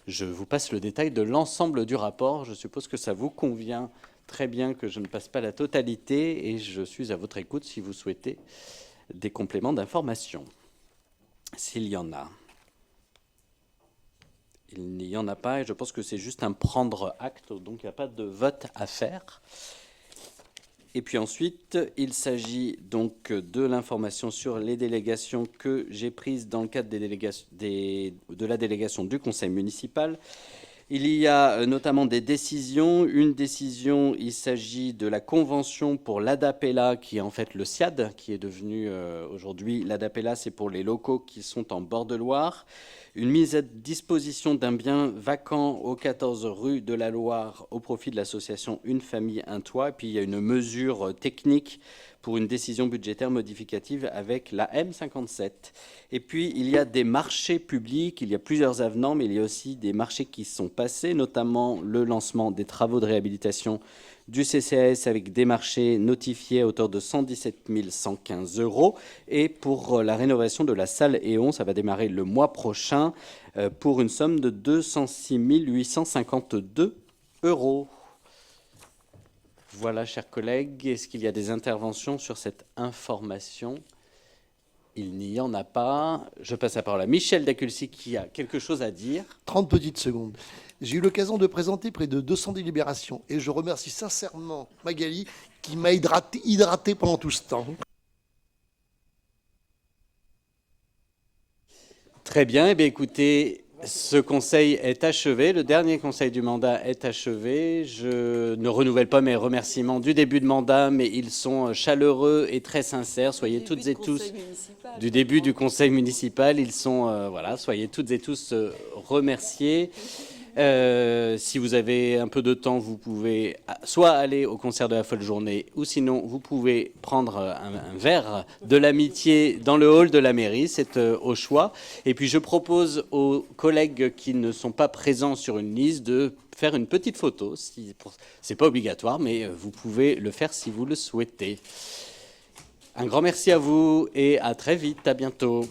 Je vous passe le détail de l'ensemble du rapport. Je suppose que ça vous convient très bien que je ne passe pas la totalité, et je suis à votre écoute si vous souhaitez des compléments d'information, s'il y en a. Il n'y en a pas, et je pense que c'est juste un prendre acte, donc il n'y a pas de vote à faire. Et puis ensuite, il s'agit donc de l'information sur les délégations que j'ai prises dans le cadre de la délégation du conseil municipal. Il y a notamment des décisions. Une décision, il s'agit de la convention pour l'ADAPELA, qui est en fait le SIAD, qui est devenu aujourd'hui l'ADAPELA, c'est pour les locaux qui sont en bord de Loire. Une mise à disposition d'un bien vacant au 14 rue de la Loire au profit de l'association Une Famille, Un Toit. Et puis il y a une mesure technique pour une décision budgétaire modificative avec la M57. Et puis, il y a des marchés publics, il y a plusieurs avenants, mais il y a aussi des marchés qui sont passés, notamment le lancement des travaux de réhabilitation du CCAS avec des marchés notifiés à hauteur de 117 115 €. Et pour la rénovation de la salle Éon, ça va démarrer le mois prochain pour une somme de 206 852 €. Voilà, chers collègues, est-ce qu'il y a des interventions sur cette information? Il n'y en a pas. Je passe la parole à Michel Daculcy qui a quelque chose à dire. 30 petites secondes. J'ai eu l'occasion de présenter près de 200 délibérations et je remercie sincèrement Magali qui m'a hydraté pendant tout ce temps. Très bien, eh bien écoutez, ce conseil est achevé, le dernier conseil du mandat est achevé. Je ne renouvelle pas mes remerciements du début de mandat, mais ils sont chaleureux et très sincères. Soyez toutes et tous du début du conseil municipal, ils sont voilà, soyez toutes et tous remerciés. Si vous avez un peu de temps, vous pouvez soit aller au concert de la folle journée, ou sinon vous pouvez prendre un verre de l'amitié dans le hall de la mairie, c'est au choix. Et puis je propose aux collègues qui ne sont pas présents sur une liste de faire une petite photo. C'est pas obligatoire, mais vous pouvez le faire si vous le souhaitez. Un grand merci à vous et à très vite, à bientôt.